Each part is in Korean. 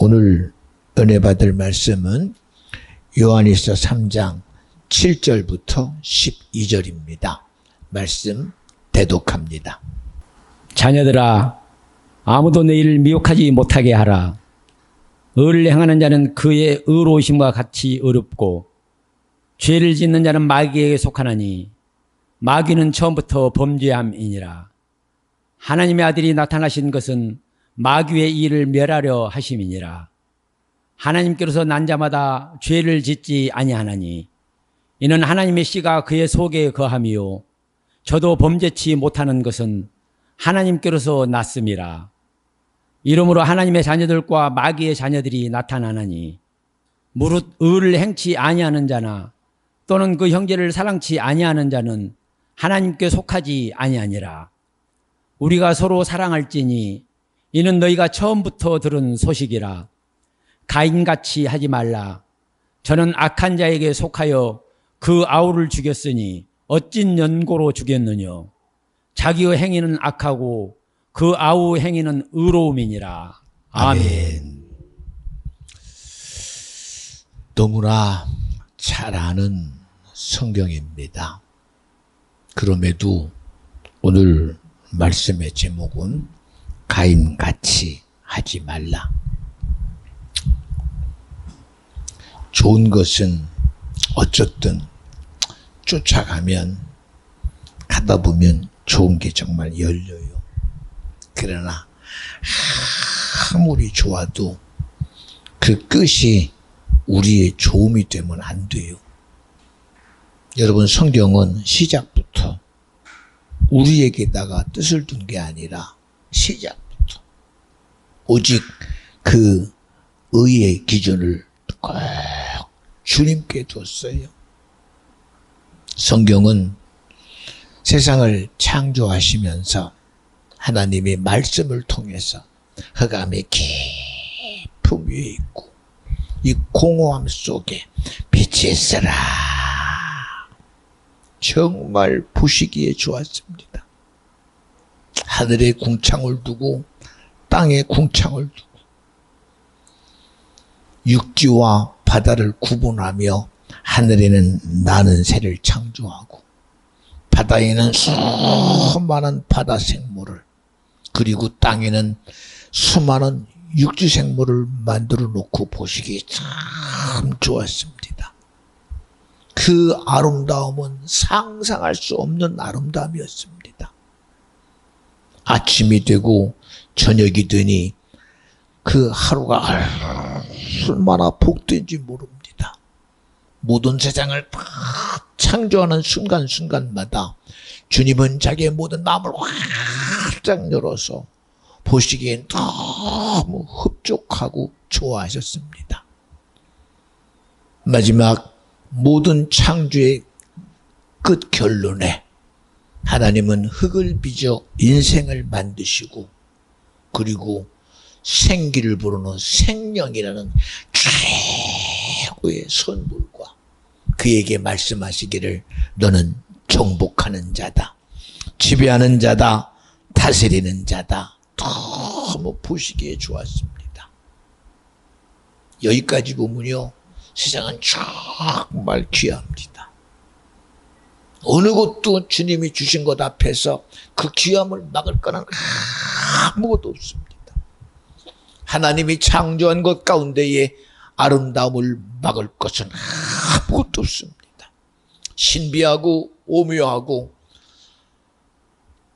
오늘 은혜 받을 말씀은 요한일서 3장 7절부터 12절입니다. 말씀 대독합니다. 자녀들아, 아무도 너희를 미혹하지 못하게 하라. 의를 행하는 자는 그의 의로우심과 같이 의롭고 죄를 짓는 자는 마귀에게 속하나니 마귀는 처음부터 범죄함이니라. 하나님의 아들이 나타나신 것은 마귀의 일을 멸하려 하심이니라. 하나님께로서 난 자마다 죄를 짓지 아니하나니 이는 하나님의 씨가 그의 속에 거함이요 저도 범죄치 못하는 것은 하나님께로서 났음이라. 이러므로 하나님의 자녀들과 마귀의 자녀들이 나타나나니 무릇 의를 행치 아니하는 자나 또는 그 형제를 사랑치 아니하는 자는 하나님께 속하지 아니하니라. 우리가 서로 사랑할지니 이는 너희가 처음부터 들은 소식이라. 가인같이 하지 말라. 저는 악한 자에게 속하여 그 아우를 죽였으니 어찐 연고로 죽였느냐. 자기의 행위는 악하고 그 아우의 행위는 의로움이니라. 아멘. 너무나 잘 아는 성경입니다. 그럼에도 오늘 말씀의 제목은 가인같이 하지 말라. 좋은 것은 어쨌든 쫓아가면 가다 보면 좋은 게 정말 열려요. 그러나 아무리 좋아도 그 끝이 우리의 좋음이 되면 안 돼요. 여러분, 성경은 시작부터 우리에게다가 뜻을 둔 게 아니라 시작부터 오직 그 의의 기준을 꼭 주님께 뒀어요. 성경은 세상을 창조하시면서 하나님의 말씀을 통해서 흑암의 깊음 위에 있고 이 공허함 속에 빛이 있으라. 정말 보시기에 좋았습니다. 하늘에 궁창을 두고 땅에 궁창을 두고 육지와 바다를 구분하며 하늘에는 나는 새를 창조하고 바다에는 수많은 바다 생물을 그리고 땅에는 수많은 육지 생물을 만들어 놓고 보시기에 참 좋았습니다. 그 아름다움은 상상할 수 없는 아름다움이었습니다. 아침이 되고 저녁이 되니 그 하루가 얼마나 복된지 모릅니다. 모든 세상을 다 창조하는 순간순간마다 주님은 자기의 모든 마음을 활짝 열어서 보시기엔 너무 흡족하고 좋아하셨습니다. 마지막 모든 창조의 끝 결론에 하나님은 흙을 빚어 인생을 만드시고 그리고 생기를 부르는 생명이라는 최고의 선물과 그에게 말씀하시기를 너는 정복하는 자다, 지배하는 자다, 다스리는 자다. 너무 보시기에 좋았습니다. 여기까지 보면요, 세상은 정말 귀합니다. 어느 것도 주님이 주신 것 앞에서 그 귀함을 막을 거는 아무것도 없습니다. 하나님이 창조한 것 가운데에 아름다움을 막을 것은 아무것도 없습니다. 신비하고 오묘하고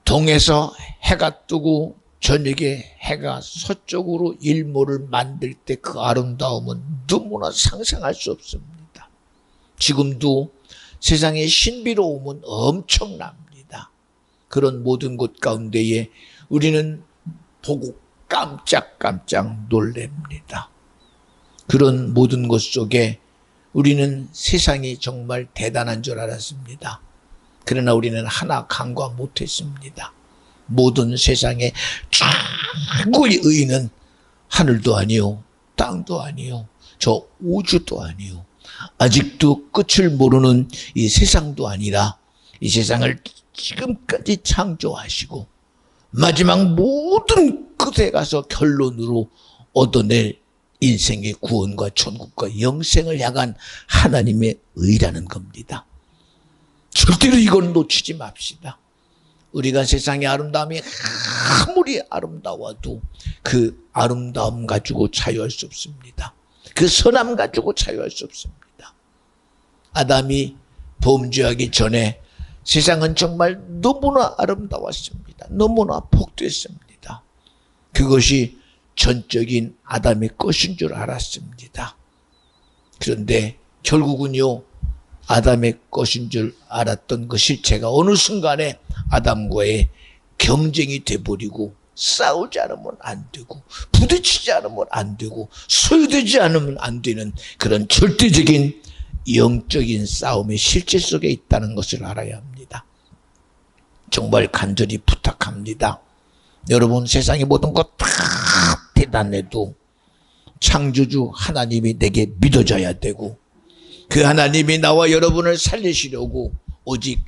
동에서 해가 뜨고 저녁에 해가 서쪽으로 일몰을 만들 때 그 아름다움은 너무나 상상할 수 없습니다. 지금도 세상의 신비로움은 엄청납니다. 그런 모든 것 가운데에 우리는 보고 깜짝깜짝 놀랍니다. 그런 모든 것 속에 우리는 세상이 정말 대단한 줄 알았습니다. 그러나 우리는 하나 간과 못했습니다. 모든 세상의 최고의 의는 하늘도 아니요, 땅도 아니요, 저 우주도 아니요, 아직도 끝을 모르는 이 세상도 아니라 이 세상을 지금까지 창조하시고 마지막 모든 끝에 가서 결론으로 얻어낼 인생의 구원과 천국과 영생을 향한 하나님의 의라는 겁니다. 절대로 이건 놓치지 맙시다. 우리가 세상의 아름다움이 아무리 아름다워도 그 아름다움 가지고 자유할 수 없습니다. 그 선함 가지고 자유할 수 없습니다. 아담이 범죄하기 전에 세상은 정말 너무나 아름다웠습니다. 너무나 복됐습니다. 그것이 전적인 아담의 것인 줄 알았습니다. 그런데 결국은요, 아담의 것인 줄 알았던 그 실체가 어느 순간에 아담과의 경쟁이 돼버리고 싸우지 않으면 안 되고 부딪히지 않으면 안 되고 소유되지 않으면 안 되는 그런 절대적인 영적인 싸움의 실체 속에 있다는 것을 알아야 합니다. 정말 간절히 부탁합니다. 여러분, 세상의 모든 것 다 대단해도 창조주 하나님이 내게 믿어져야 되고 그 하나님이 나와 여러분을 살리시려고 오직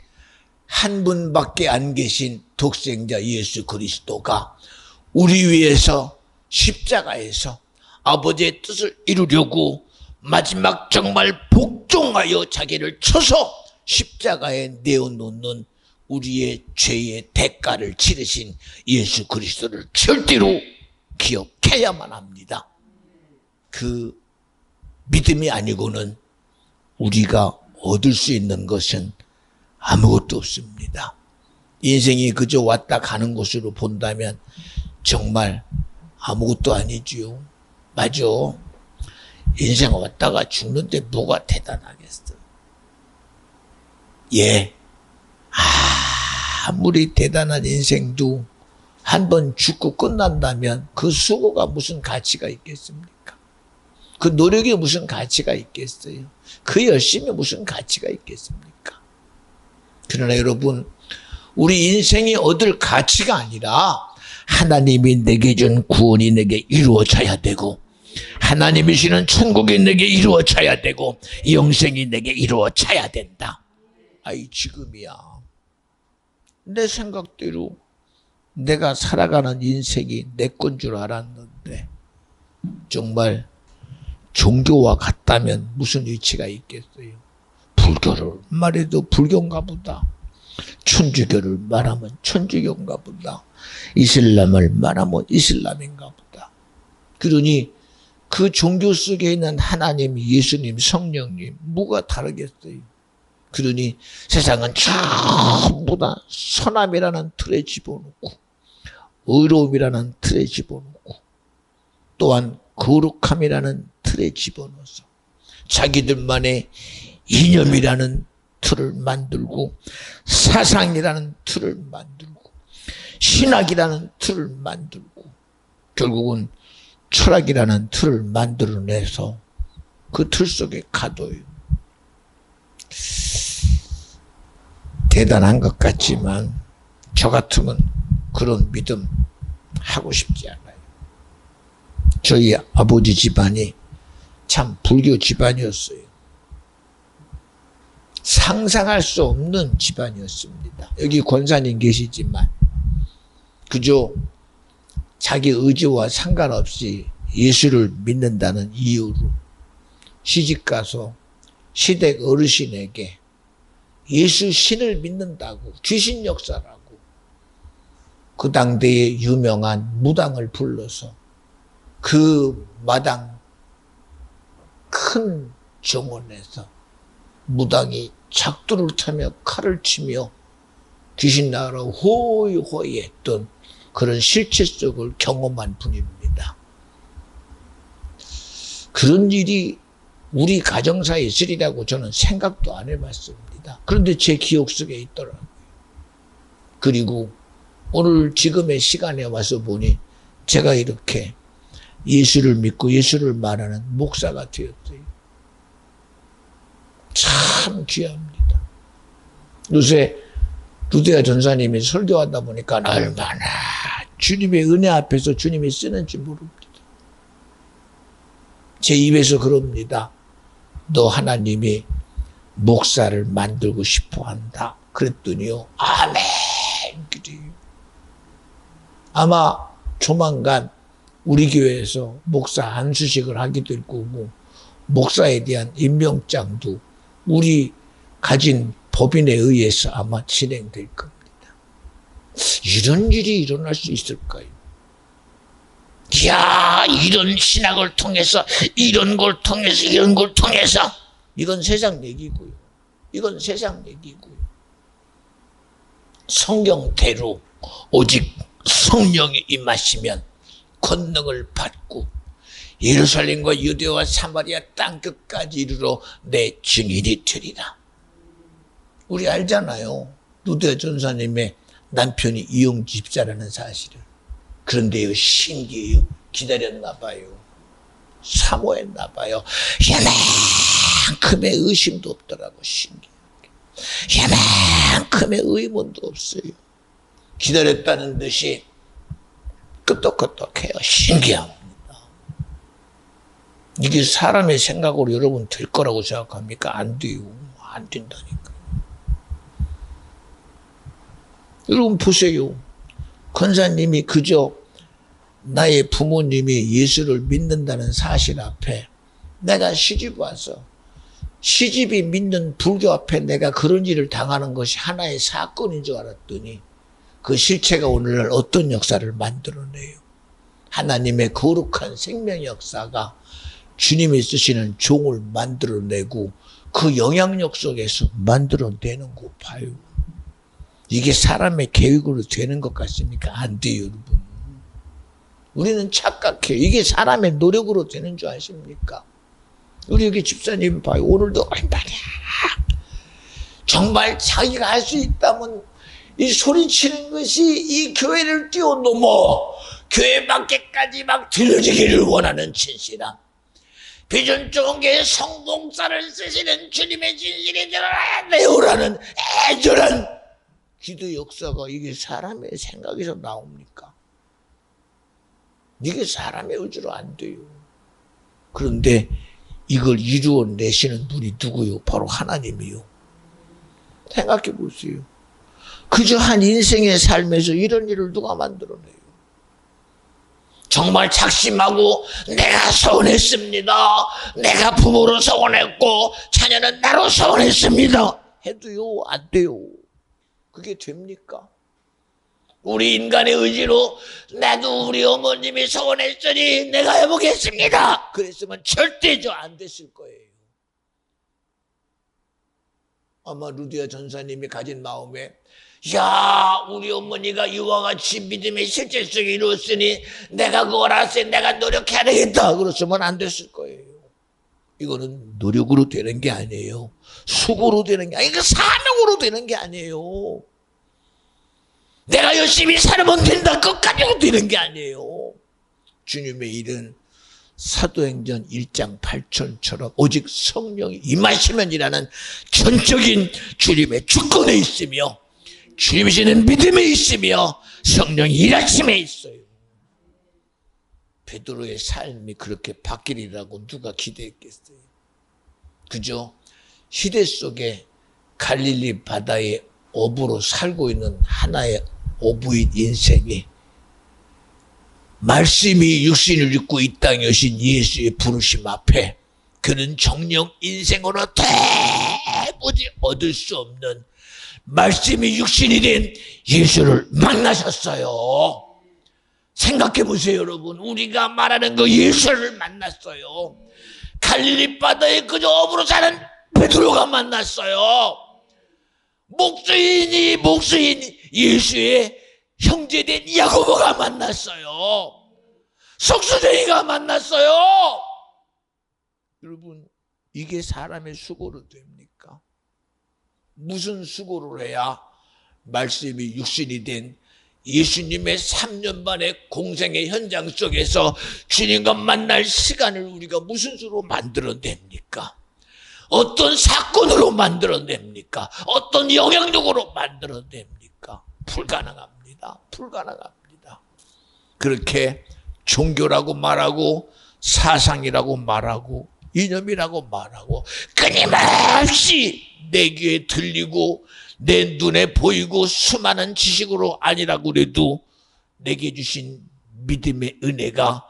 한 분밖에 안 계신 독생자 예수 그리스도가 우리 위해서 십자가에서 아버지의 뜻을 이루려고 마지막 정말 복종하여 자기를 쳐서 십자가에 내어놓는 우리의 죄의 대가를 치르신 예수 그리스도를 절대로 기억해야만 합니다. 그 믿음이 아니고는 우리가 얻을 수 있는 것은 아무것도 없습니다. 인생이 그저 왔다 가는 것으로 본다면 정말 아무것도 아니지요. 맞아. 인생 왔다가 죽는데 뭐가 대단하겠어. 예. 아무리 대단한 인생도 한 번 죽고 끝난다면 그 수고가 무슨 가치가 있겠습니까? 그 노력이 무슨 가치가 있겠어요? 그 열심이 무슨 가치가 있겠습니까? 그러나 여러분, 우리 인생이 얻을 가치가 아니라 하나님이 내게 준 구원이 내게 이루어져야 되고 하나님이 주시는 천국이 내게 이루어져야 되고 영생이 내게 이루어져야 된다. 아이, 지금이야. 내 생각대로 내가 살아가는 인생이 내 건 줄 알았는데 정말 종교와 같다면 무슨 위치가 있겠어요? 불교를 말해도 불교인가 보다. 천주교를 말하면 천주교인가 보다. 이슬람을 말하면 이슬람인가 보다. 그러니 그 종교 속에 있는 하나님, 예수님, 성령님 뭐가 다르겠어요? 그러니 세상은 전부 다 선함이라는 틀에 집어넣고 의로움이라는 틀에 집어넣고 또한 거룩함이라는 틀에 집어넣어서 자기들만의 이념이라는 틀을 만들고 사상이라는 틀을 만들고 신학이라는 틀을 만들고 결국은 철학이라는 틀을 만들어내서 그 틀 속에 가둬요. 대단한 것 같지만 저 같으면 그런 믿음 하고 싶지 않아요. 저희 아버지 집안이 참 불교 집안이었어요. 상상할 수 없는 집안이었습니다. 여기 권사님 계시지만 그저 자기 의지와 상관없이 예수를 믿는다는 이유로 시집가서 시댁 어르신에게 예수 신을 믿는다고 귀신 역사라고 그 당대의 유명한 무당을 불러서 그 마당 큰 정원에서 무당이 작두를 타며 칼을 치며 귀신 나가라 호이호이 했던 그런 실체 속을 경험한 분입니다. 그런 일이 우리 가정사에 있으리라고 저는 생각도 안 해봤습니다. 그런데 제 기억 속에 있더라고요. 그리고 오늘 지금의 시간에 와서 보니 제가 이렇게 예수를 믿고 예수를 말하는 목사가 되었어요. 참 귀합니다. 요새 루데아 전사님이 설교하다 보니까 얼마나 주님의 은혜 앞에서 주님이 쓰는지 모릅니다. 제 입에서 그럽니다. 너 하나님이 목사를 만들고 싶어 한다. 그랬더니요. 아멘. 그래요. 아마 조만간 우리 교회에서 목사 안수식을 하게 될 거고, 목사에 대한 임명장도 우리 가진 법인에 의해서 아마 진행될 겁니다. 이런 일이 일어날 수 있을까요? 이야, 이런 신학을 통해서, 이런 걸 통해서, 이건 세상 얘기고요. 이건 세상 얘기고요. 성경대로 오직 성령이 임하시면 권능을 받고 예루살렘과 유대와 사마리아 땅끝까지 이르러 내 증인이 되리라. 우리 알잖아요. 루데 전사님의 남편이 이용 집사라는 사실을. 그런데요, 신기해요. 기다렸나 봐요. 사모했나 봐요. 이만큼의 의심도 없더라고. 신기해요. 이만큼의 의문도 없어요. 기다렸다는 듯이 끄떡끄떡해요. 신기합니다. 이게 사람의 생각으로 여러분 될 거라고 생각합니까? 안 돼요. 안 된다니까요. 여러분 보세요. 권사님이 그저 나의 부모님이 예수를 믿는다는 사실 앞에 내가 시집 와서 시집이 믿는 불교 앞에 내가 그런 일을 당하는 것이 하나의 사건인 줄 알았더니 그 실체가 오늘날 어떤 역사를 만들어내요. 하나님의 거룩한 생명 역사가 주님이 쓰시는 종을 만들어내고 그 영향력 속에서 만들어내는 거 봐요. 이게 사람의 계획으로 되는 것 같습니까? 안 돼요, 여러분. 우리는 착각해요. 이게 사람의 노력으로 되는 줄 아십니까? 우리 여기 집사님 봐요. 오늘도 말이야. 정말 자기가 할 수 있다면 이 소리치는 것이 이 교회를 뛰어넘어 교회 밖에까지 막 들려지기를 원하는 진실함. 비전 좋은 게 성봉사를 쓰시는 주님의 진실이 드러나야 돼요라는 애절한 기도 역사가 이게 사람의 생각에서 나옵니까? 이게 사람의 의지로 안 돼요. 그런데 이걸 이루어내시는 분이 누구요? 바로 하나님이요. 생각해 보세요. 그저 한 인생의 삶에서 이런 일을 누가 만들어내요? 정말 작심하고 내가 서운했습니다. 내가 부모로 서운했고 자녀는 나로 서운했습니다. 해도요, 안 돼요. 그게 됩니까? 우리 인간의 의지로 나도 우리 어머님이 서운했으니 내가 해보겠습니다. 그랬으면 절대 안 됐을 거예요. 아마 루디아 전사님이 가진 마음에 야, 우리 어머니가 이와 같이 믿음의 실제성이 이루었으니 내가 그걸 알았으니 내가 노력해야 되겠다. 그랬으면 안 됐을 거예요. 이거는 노력으로 되는 게 아니에요. 수고로 되는 게 아니에요. 사명으로 되는 게 아니에요. 내가 열심히 살면 된다. 끝까지 되는 게 아니에요. 주님의 일은 사도행전 1장 8절처럼 오직 성령이 임하시면이라는 전적인 주님의 주권에 있으며 주님이 주는 믿음에 있으며 성령이 일하심에 있어요. 베드로의 삶이 그렇게 바뀌리라고 누가 기대했겠어요? 그저 시대 속에 갈릴리 바다의 어부로 살고 있는 하나의 어부인 인생이 말씀이 육신을 입고 이 땅에 오신 예수의 부르심 앞에 그는 정령 인생으로 도무지 얻을 수 없는 말씀이 육신이 된 예수를 만나셨어요. 생각해 보세요, 여러분. 우리가 말하는 그 예수를 만났어요. 갈릴리 바다에 그저 어부로 사는 베드로가 만났어요. 목수인 예수의 형제된 야고보가 만났어요. 석수쟁이가 만났어요. 여러분, 이게 사람의 수고로 됩니까? 무슨 수고를 해야 말씀이 육신이 된 예수님의 3년 반의 공생의 현장 속에서 주님과 만날 시간을 우리가 무슨 수로 만들어냅니까? 어떤 사건으로 만들어냅니까? 어떤 영향력으로 만들어냅니까? 불가능합니다. 불가능합니다. 그렇게 종교라고 말하고 사상이라고 말하고 이념이라고 말하고 끊임없이 내 귀에 들리고 내 눈에 보이고 수많은 지식으로 아니라고 그래도 내게 주신 믿음의 은혜가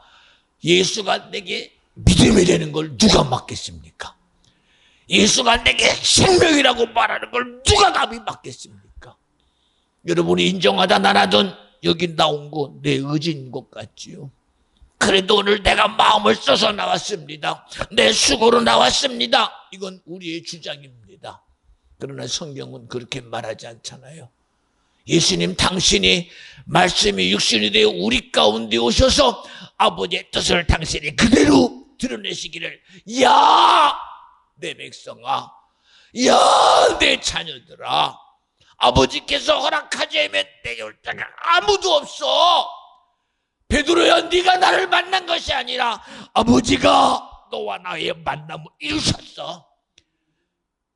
예수가 내게 믿음이 되는 걸 누가 막겠습니까? 예수가 내게 생명이라고 말하는 걸 누가 감히 막겠습니까? 여러분이 인정하다 나라든 여기 나온 거 내 의지인 것 같지요. 그래도 오늘 내가 마음을 써서 나왔습니다. 내 수고로 나왔습니다. 이건 우리의 주장입니다. 그러나 성경은 그렇게 말하지 않잖아요. 예수님 당신이 말씀이 육신이 되어 우리 가운데 오셔서 아버지의 뜻을 당신이 그대로 드러내시기를, 야 내 백성아, 야 내 자녀들아, 아버지께서 허락하지 않으면 내게 올 자가 아무도 없어. 베드로야, 네가 나를 만난 것이 아니라 아버지가 너와 나의 만남을 이루셨어.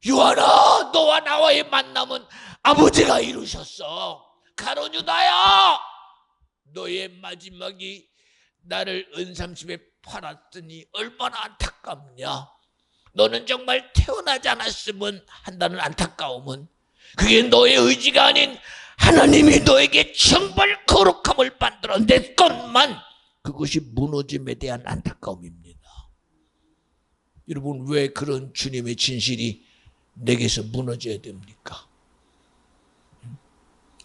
요한아, 너와 나와의 만남은 아버지가 이루셨어. 가룟 유다야, 너의 마지막이 나를 은삼십에 팔았더니 얼마나 안타깝냐. 너는 정말 태어나지 않았으면 한다는 안타까움은, 그게 너의 의지가 아닌 하나님이 너에게 정말 거룩함을 만들어냈건만 그것이 무너짐에 대한 안타까움입니다. 여러분, 왜 그런 주님의 진실이 내게서 무너져야 됩니까?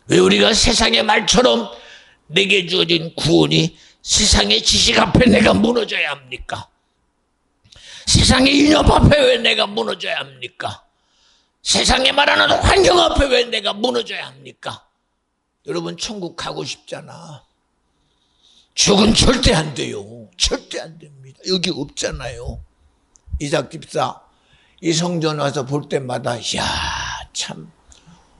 왜 우리가 세상의 말처럼 내게 주어진 구원이 세상의 지식 앞에 내가 무너져야 합니까? 세상의 인협 앞에 왜 내가 무너져야 합니까? 세상에 말하는 환경 앞에 왜 내가 무너져야 합니까? 여러분, 천국 가고 싶잖아. 죽은 절대 안 돼요. 절대 안 됩니다. 여기 없잖아요. 이삭 집사, 이 성전 와서 볼 때마다, 야, 참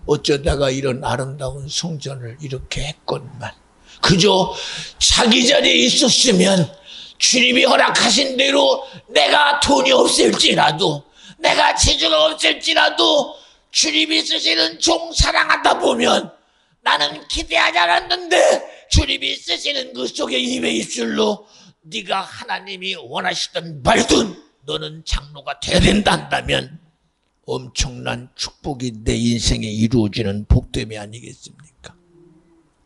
어쩌다가 이런 아름다운 성전을 이렇게 했건만. 그저 자기 자리에 있었으면 주님이 허락하신 대로 내가 돈이 없을지라도, 내가 재주가 없을지라도 주님이 쓰시는 종 사랑하다 보면 나는 기대하지 않았는데 주님이 쓰시는 그 속에 입의 입술로 네가 하나님이 원하시던 말든 너는 장로가 돼야 된다 한다면 엄청난 축복이 내 인생에 이루어지는 복됨이 아니겠습니까?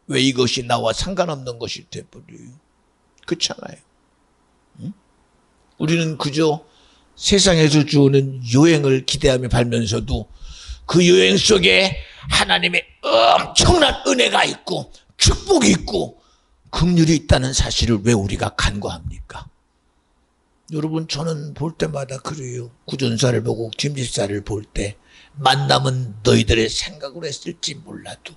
왜 이것이 나와 상관없는 것이 돼버려요? 그렇잖아요. 응? 우리는 그저 세상에서 주는 여행을 기대하며 살면서도 그 여행 속에 하나님의 엄청난 은혜가 있고 축복이 있고 긍휼이 있다는 사실을 왜 우리가 간과합니까? 여러분, 저는 볼 때마다 그래요. 구전사를 보고 김집사를 볼 때 만남은 너희들의 생각으로 했을지 몰라도,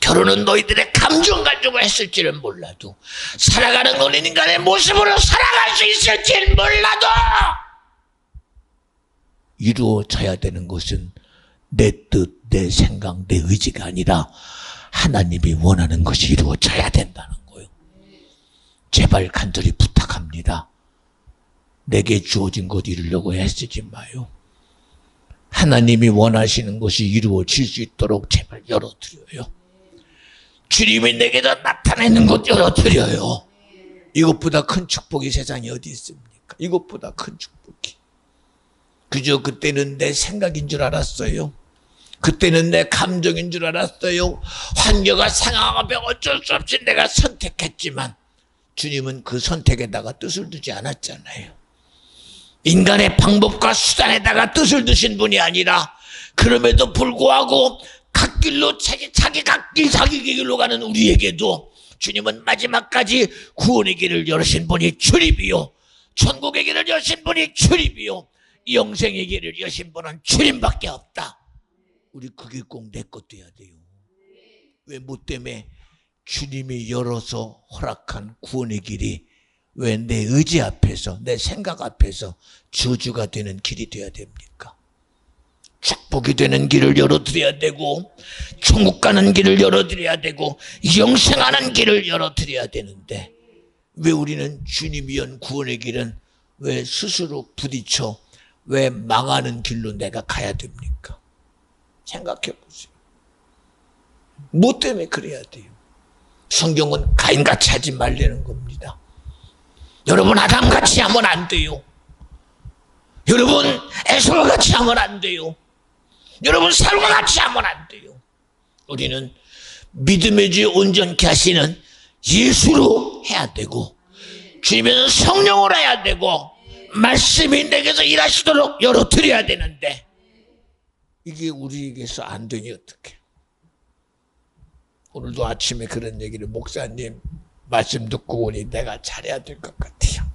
결혼은 너희들의 감정 가지고 했을지는 몰라도, 살아가는 너는 인간의 모습으로 살아갈 수 있을지는 몰라도 이루어져야 되는 것은 내 뜻, 내 생각, 내 의지가 아니라 하나님이 원하는 것이 이루어져야 된다는 거예요. 제발 간절히 부탁합니다. 내게 주어진 것 이루려고 애쓰지 마요. 하나님이 원하시는 것이 이루어질 수 있도록 제발 열어드려요. 주님이 내게도 나타내는 것 열어드려요. 이것보다 큰 축복이 세상에 어디 있습니까? 이것보다 큰 축복이. 그저 그때는 내 생각인 줄 알았어요. 그때는 내 감정인 줄 알았어요. 환경과 상황 앞에 어쩔 수 없이 내가 선택했지만 주님은 그 선택에다가 뜻을 두지 않았잖아요. 인간의 방법과 수단에다가 뜻을 두신 분이 아니라 그럼에도 불구하고 각 길로 자기 갓길 자기 길로 가는 우리에게도 주님은 마지막까지 구원의 길을 열으신 분이 주님이요, 천국의 길을 여신 분이 주님이요, 영생의 길을 여신 분은 주님밖에 없다. 우리 그게 꼭 내 것 돼야 돼요. 왜 뭐 때문에 주님이 열어서 허락한 구원의 길이 왜 내 의지 앞에서, 내 생각 앞에서 저주가 되는 길이 돼야 됩니까? 축복이 되는 길을 열어드려야 되고, 천국 가는 길을 열어드려야 되고, 영생하는 길을 열어드려야 되는데 왜 우리는 주님이 연 구원의 길은 왜 스스로 부딪혀 왜 망하는 길로 내가 가야 됩니까? 생각해 보세요. 뭐 때문에 그래야 돼요? 성경은 가인같이 하지 말라는 겁니다. 여러분, 아담같이 하면 안 돼요. 여러분, 에서같이 하면 안 돼요. 여러분, 사울과 같이 하면 안 돼요. 우리는 믿음의 주 온전케 하시는 예수로 해야 되고, 주님은 성령으로 해야 되고 말씀이 내게서 일하시도록 열어드려야 되는데 이게 우리에게서 안 되니 어떡해. 오늘도 아침에 그런 얘기를 목사님 말씀 듣고 오니 내가 잘해야 될 것 같아요.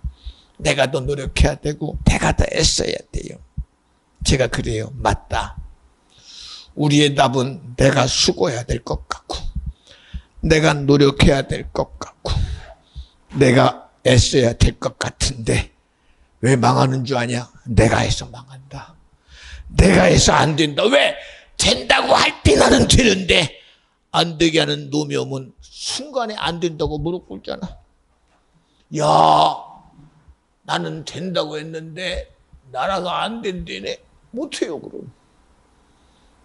내가 더 노력해야 되고 내가 더 애써야 돼요. 제가 그래요. 맞다. 우리의 답은 내가 수고해야 될 것 같고 내가 노력해야 될 것 같고 내가 애써야 될 것 같은데 왜 망하는 줄 아냐? 내가 해서 망한다. 내가 해서 안 된다. 왜? 된다고 할 때 나는 되는데 안 되게 하는 놈이 오면 순간에 안 된다고 무릎 꿇잖아. 야, 나는 된다고 했는데 나라가 안 된대네. 못해요 그럼.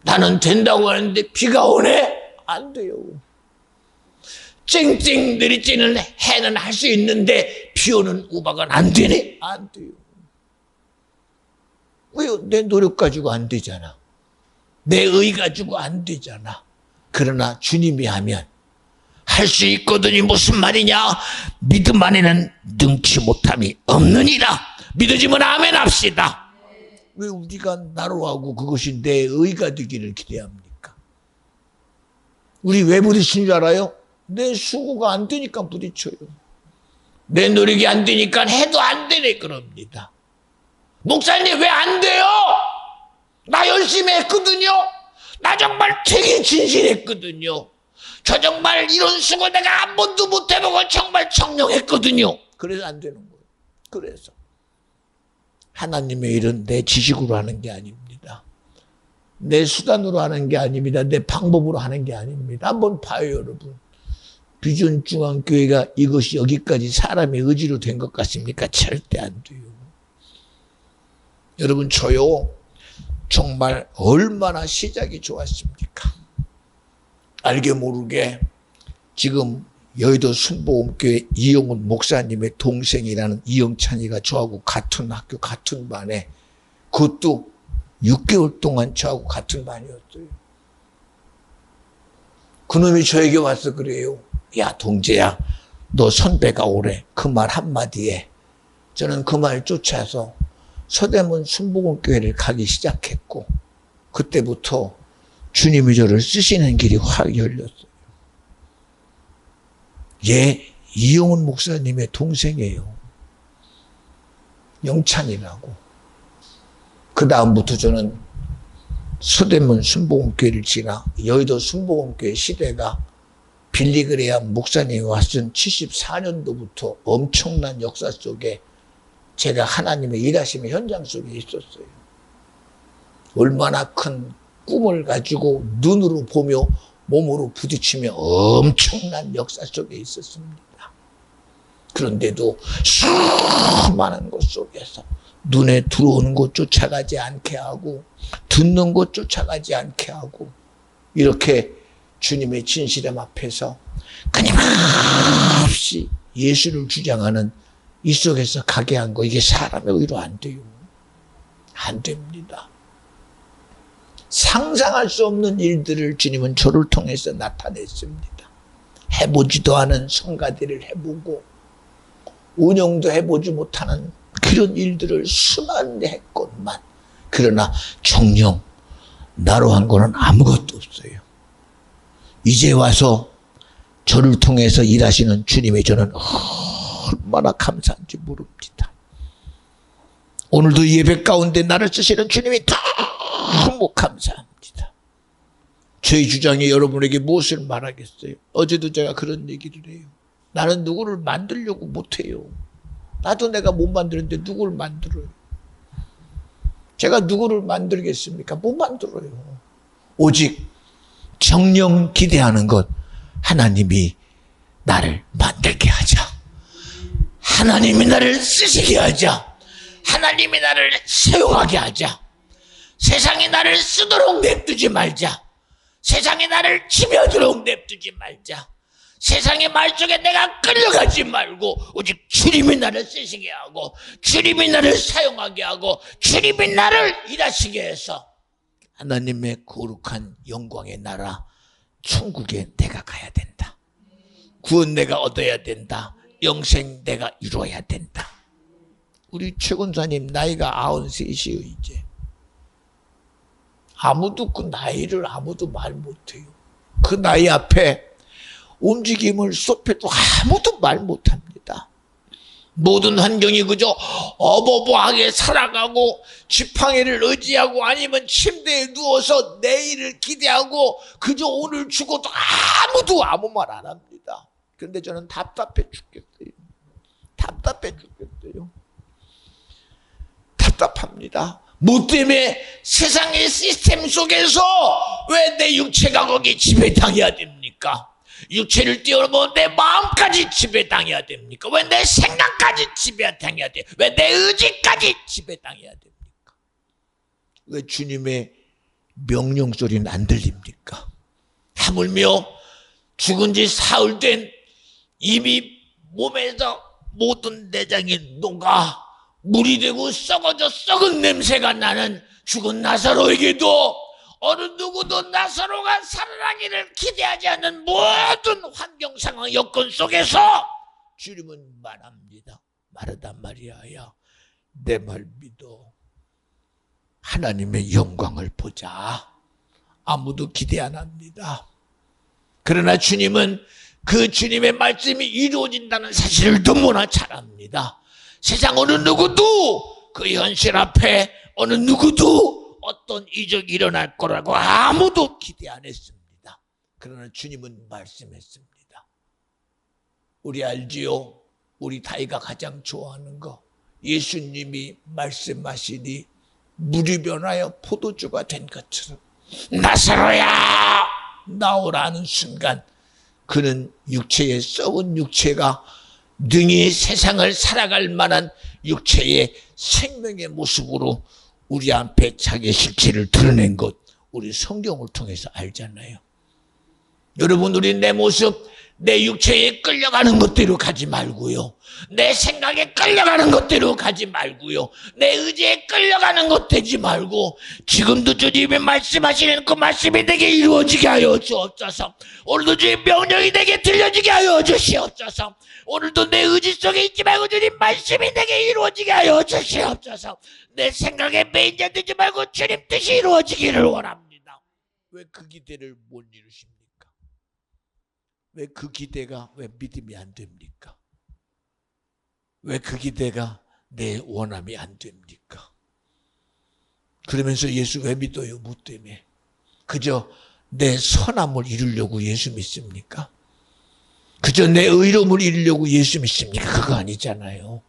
나는 된다고 하는데 비가 오네. 안 돼요. 쨍쨍 내리쬐는 해는 할 수 있는데 비 오는 우박은 안 되네. 안 돼요. 왜요? 내 노력 가지고 안 되잖아. 내 의 가지고 안 되잖아. 그러나 주님이 하면 할 수 있거든요. 무슨 말이냐? 믿음 안에는 능치 못함이 없느니라. 믿어지면 아멘 합시다. 왜 우리가 나로 하고 그것이 내 의가 되기를 기대합니까? 우리 왜 부딪힌 줄 알아요? 내 수고가 안 되니까 부딪혀요. 내 노력이 안 되니까 해도 안 되네 그럽니다. 목사님 왜 안 돼요? 나 열심히 했거든요. 나 정말 되게 진실했거든요. 저 정말 이런 수고 내가 한 번도 못 해보고 정말 청명했거든요. 그래서 안 되는 거예요. 그래서 하나님의 일은 내 지식으로 하는 게 아닙니다. 내 수단으로 하는 게 아닙니다. 내 방법으로 하는 게 아닙니다. 한번 봐요 여러분. 비전 중앙교회가 이것이 여기까지 사람의 의지로 된 것 같습니까? 절대 안 돼요. 여러분 저요 정말 얼마나 시작이 좋았습니까? 알게 모르게 지금 여의도 순복음교회 이영훈 목사님의 동생이라는 이영찬이가 저하고 같은 학교 같은 반에 그것도 6개월 동안 저하고 같은 반이었어요. 그놈이 저에게 와서 그래요. 야 동재야 너 선배가 오래. 그 말 한마디에 저는 그 말 쫓아서 서대문 순복음교회를 가기 시작했고 그때부터 주님이 저를 쓰시는 길이 확 열렸어요. 얘 이영훈 목사님의 동생이에요. 영찬이라고. 그 다음부터 저는 서대문 순복음교회를 지나 여의도 순복음교회 시대가 빌리그레암 목사님이 왔던 74년도부터 엄청난 역사 속에 제가 하나님의 일하심의 현장 속에 있었어요. 얼마나 큰 꿈을 가지고 눈으로 보며 몸으로 부딪히며 엄청난 역사 속에 있었습니다. 그런데도 수많은 것 속에서 눈에 들어오는 것 쫓아가지 않게 하고 듣는 것 쫓아가지 않게 하고 이렇게 주님의 진실함 앞에서 끊임없이 예수를 주장하는 이 속에서 가게 한 거 이게 사람의 의로 안 돼요. 안 됩니다. 상상할 수 없는 일들을 주님은 저를 통해서 나타냈습니다. 해보지도 않은 성가대를 해보고 운영도 해보지 못하는 그런 일들을 수많이 했건만 그러나 정녕 나로 한 거는 아무것도 없어요. 이제 와서 저를 통해서 일하시는 주님의 저는 얼마나 감사한지 모릅니다. 오늘도 예배 가운데 나를 쓰시는 주님이 너무 감사합니다. 저희 주장이 여러분에게 무엇을 말하겠어요? 어제도 제가 그런 얘기를 해요. 나는 누구를 만들려고 못해요. 나도 내가 못 만드는데 누구를 만들어요? 제가 누구를 만들겠습니까? 못 만들어요. 오직 정령 기대하는 것 하나님이 나를 만들게 하자. 하나님이 나를 쓰시게 하자. 하나님이 나를 사용하게 하자. 세상이 나를 쓰도록 냅두지 말자. 세상이 나를 지배하도록 냅두지 말자. 세상의 말 속에 내가 끌려가지 말고 오직 주님이 나를 쓰시게 하고 주님이 나를 사용하게 하고 주님이 나를 일하시게 해서 하나님의 거룩한 영광의 나라 천국에 내가 가야 된다. 구원 내가 얻어야 된다. 영생 내가 이루어야 된다. 우리 최군사님 나이가 93이에요 이제. 아무도 그 나이를 아무도 말 못해요. 그 나이 앞에 움직임을 쏟해도 아무도 말 못합니다. 모든 환경이 그저 어버버하게 살아가고 지팡이를 의지하고 아니면 침대에 누워서 내일을 기대하고 그저 오늘 죽어도 아무도 아무 말 안 합니다. 그런데 저는 답답해 죽겠어요. 답답해 죽겠어요. 답답합니다. 뭐 때문에 세상의 시스템 속에서 왜 내 육체가 거기 지배당해야 됩니까? 육체를 뛰어넘어 내 마음까지 지배당해야 됩니까? 왜 내 생각까지 지배당해야 돼? 왜 내 의지까지 지배당해야 됩니까? 왜 주님의 명령 소리는 안 들립니까? 하물며 죽은 지 사흘 된 이미 몸에서 모든 내장이 녹아 물이 되고 썩어져 썩은 냄새가 나는 죽은 나사로에게도 어느 누구도 나사로가 살아나기를 기대하지 않는 모든 환경 상황 여건 속에서 주님은 말합니다. 말하단 말이야. 내 말 믿어. 하나님의 영광을 보자. 아무도 기대 안 합니다. 그러나 주님은 그 주님의 말씀이 이루어진다는 사실을 너무나 잘 압니다. 세상 어느 누구도 그 현실 앞에 어느 누구도 어떤 이적이 일어날 거라고 아무도 기대 안 했습니다. 그러나 주님은 말씀했습니다. 우리 알지요? 우리 다이가 가장 좋아하는 거. 예수님이 말씀하시니 물이 변하여 포도주가 된 것처럼 나사로야 나오라는 순간 그는 육체의 썩은 육체가 능히 세상을 살아갈 만한 육체의 생명의 모습으로 우리 앞에 자기의 실체를 드러낸 것 우리 성경을 통해서 알잖아요. 여러분 우리 내 모습 내 육체에 끌려가는 것대로 가지 말고요. 내 생각에 끌려가는 것대로 가지 말고요. 내 의지에 끌려가는 것 되지 말고 지금도 주님이 말씀하시는 그 말씀이 내게 이루어지게 하여 주옵소서. 오늘도 주의 명령이 내게 들려지게 하여 주시옵소서. 오늘도 내 의지 속에 있지 말고 주님 말씀이 내게 이루어지게 하여 주시옵소서. 내 생각에 매인자 되지 말고 주님 뜻이 이루어지기를 원합니다. 왜 그 기대를 못 이루십니까? 왜 그 기대가 왜 믿음이 안 됩니까? 왜 그 기대가 내 원함이 안 됩니까? 그러면서 예수 왜 믿어요? 뭐 때문에? 그저 내 선함을 이루려고 예수 믿습니까? 그저 내 의로움을 이루려고 예수 믿습니까? 그거 아니잖아요.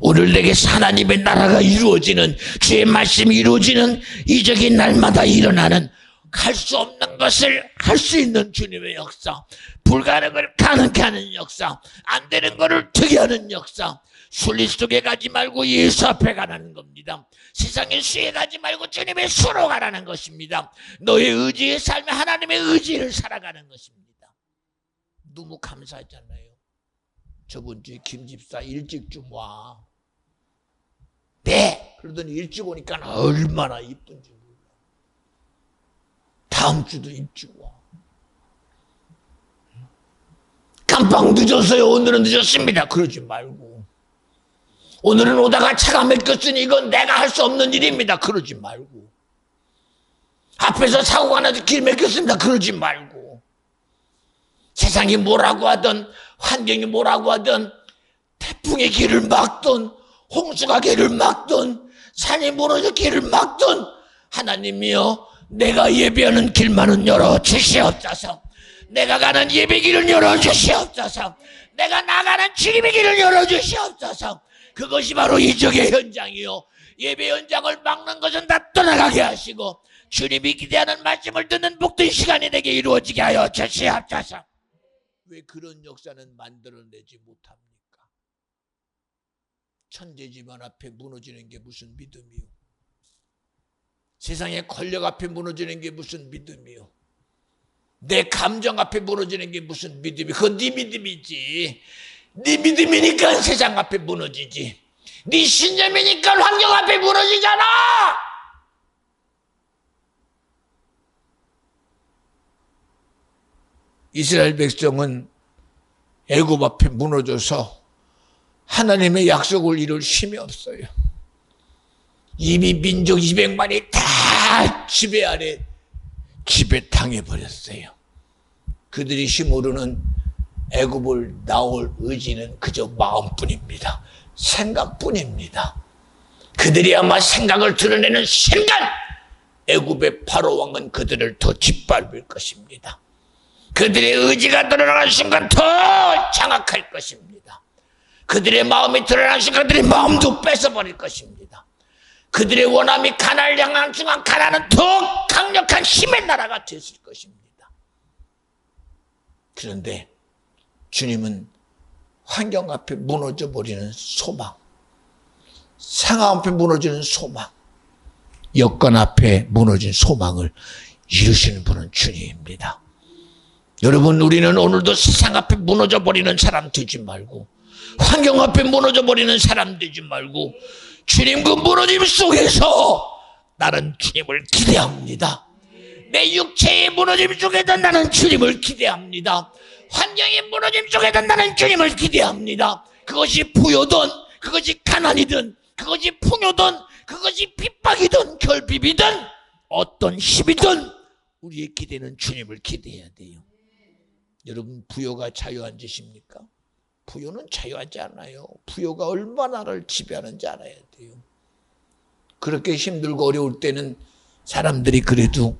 오늘 내게 하나님의 나라가 이루어지는 주의 말씀이 이루어지는 이적인 날마다 일어나는 할 수 없는 것을 할 수 있는 주님의 역사, 불가능을 가능케 하는 역사, 안 되는 것을 되게 하는 역사. 순리 속에 가지 말고 예수 앞에 가라는 겁니다. 세상의 수에 가지 말고 주님의 수로 가라는 것입니다. 너의 의지의 삶에 하나님의 의지를 살아가는 것입니다. 너무 감사하잖아요. 저번 주에 김 집사 일찍 좀 와. 네. 그러더니 일찍 오니까 얼마나 이쁜지 몰라. 다음 주도 일찍 와. 깜빡 늦었어요. 오늘은 늦었습니다. 그러지 말고. 오늘은 오다가 차가 막혔으니 이건 내가 할 수 없는 일입니다. 그러지 말고. 앞에서 사고가 나서 길 막혔습니다. 그러지 말고. 세상이 뭐라고 하든 환경이 뭐라고 하든 태풍의 길을 막든 홍수가 길을 막든 산이 무너져 길을 막든 하나님이여 내가 예배하는 길만은 열어주시옵소서. 내가 가는 예배길을 열어주시옵소서. 내가 나가는 주님의 길을 열어주시옵소서. 그것이 바로 이적의 현장이요. 예배 현장을 막는 것은 다 떠나가게 하시고 주님이 기대하는 말씀을 듣는 복된 시간이 내게 이루어지게 하여 주시옵소서. 왜 그런 역사는 만들어내지 못합니까? 천재지변 앞에 무너지는 게 무슨 믿음이요? 세상의 권력 앞에 무너지는 게 무슨 믿음이요? 내 감정 앞에 무너지는 게 무슨 믿음이? 그건 네 믿음이지. 네 믿음이니까 세상 앞에 무너지지. 네 신념이니까 환경 앞에 무너지잖아. 이스라엘 백성은 애굽 앞에 무너져서 하나님의 약속을 이룰 힘이 없어요. 이미 민족 200만이 다 지배 아래 지배당해버렸어요. 그들이 힘으로는 애굽을 나올 의지는 그저 마음뿐입니다. 생각뿐입니다. 그들이 아마 생각을 드러내는 순간 애굽의 바로 왕은 그들을 더 짓밟을 것입니다. 그들의 의지가 드러나는 순간 더 장악할 것입니다. 그들의 마음이 드러나는 순간 그들의 마음도 뺏어버릴 것입니다. 그들의 원함이 가나안을 향한 순간 가나안은 더 강력한 힘의 나라가 됐을 것입니다. 그런데 주님은 환경 앞에 무너져 버리는 소망, 상황 앞에 무너지는 소망, 여건 앞에 무너진 소망을 이루시는 분은 주님입니다. 여러분, 우리는 오늘도 세상 앞에 무너져 버리는 사람 되지 말고, 환경 앞에 무너져 버리는 사람 되지 말고, 주님 그 무너짐 속에서 나는 주님을 기대합니다. 내 육체의 무너짐 속에서 나는 주님을 기대합니다. 환경의 무너짐 속에서 나는 주님을 기대합니다. 그것이 부요든, 그것이 가난이든, 그것이 풍요든, 그것이 핍박이든, 결핍이든, 어떤 힘이든 우리의 기대는 주님을 기대해야 돼요. 여러분, 부요가 자유한 짓입니까? 부요는 자유하지 않아요. 부요가 얼마나를 지배하는지 알아야 돼요. 그렇게 힘들고 어려울 때는 사람들이 그래도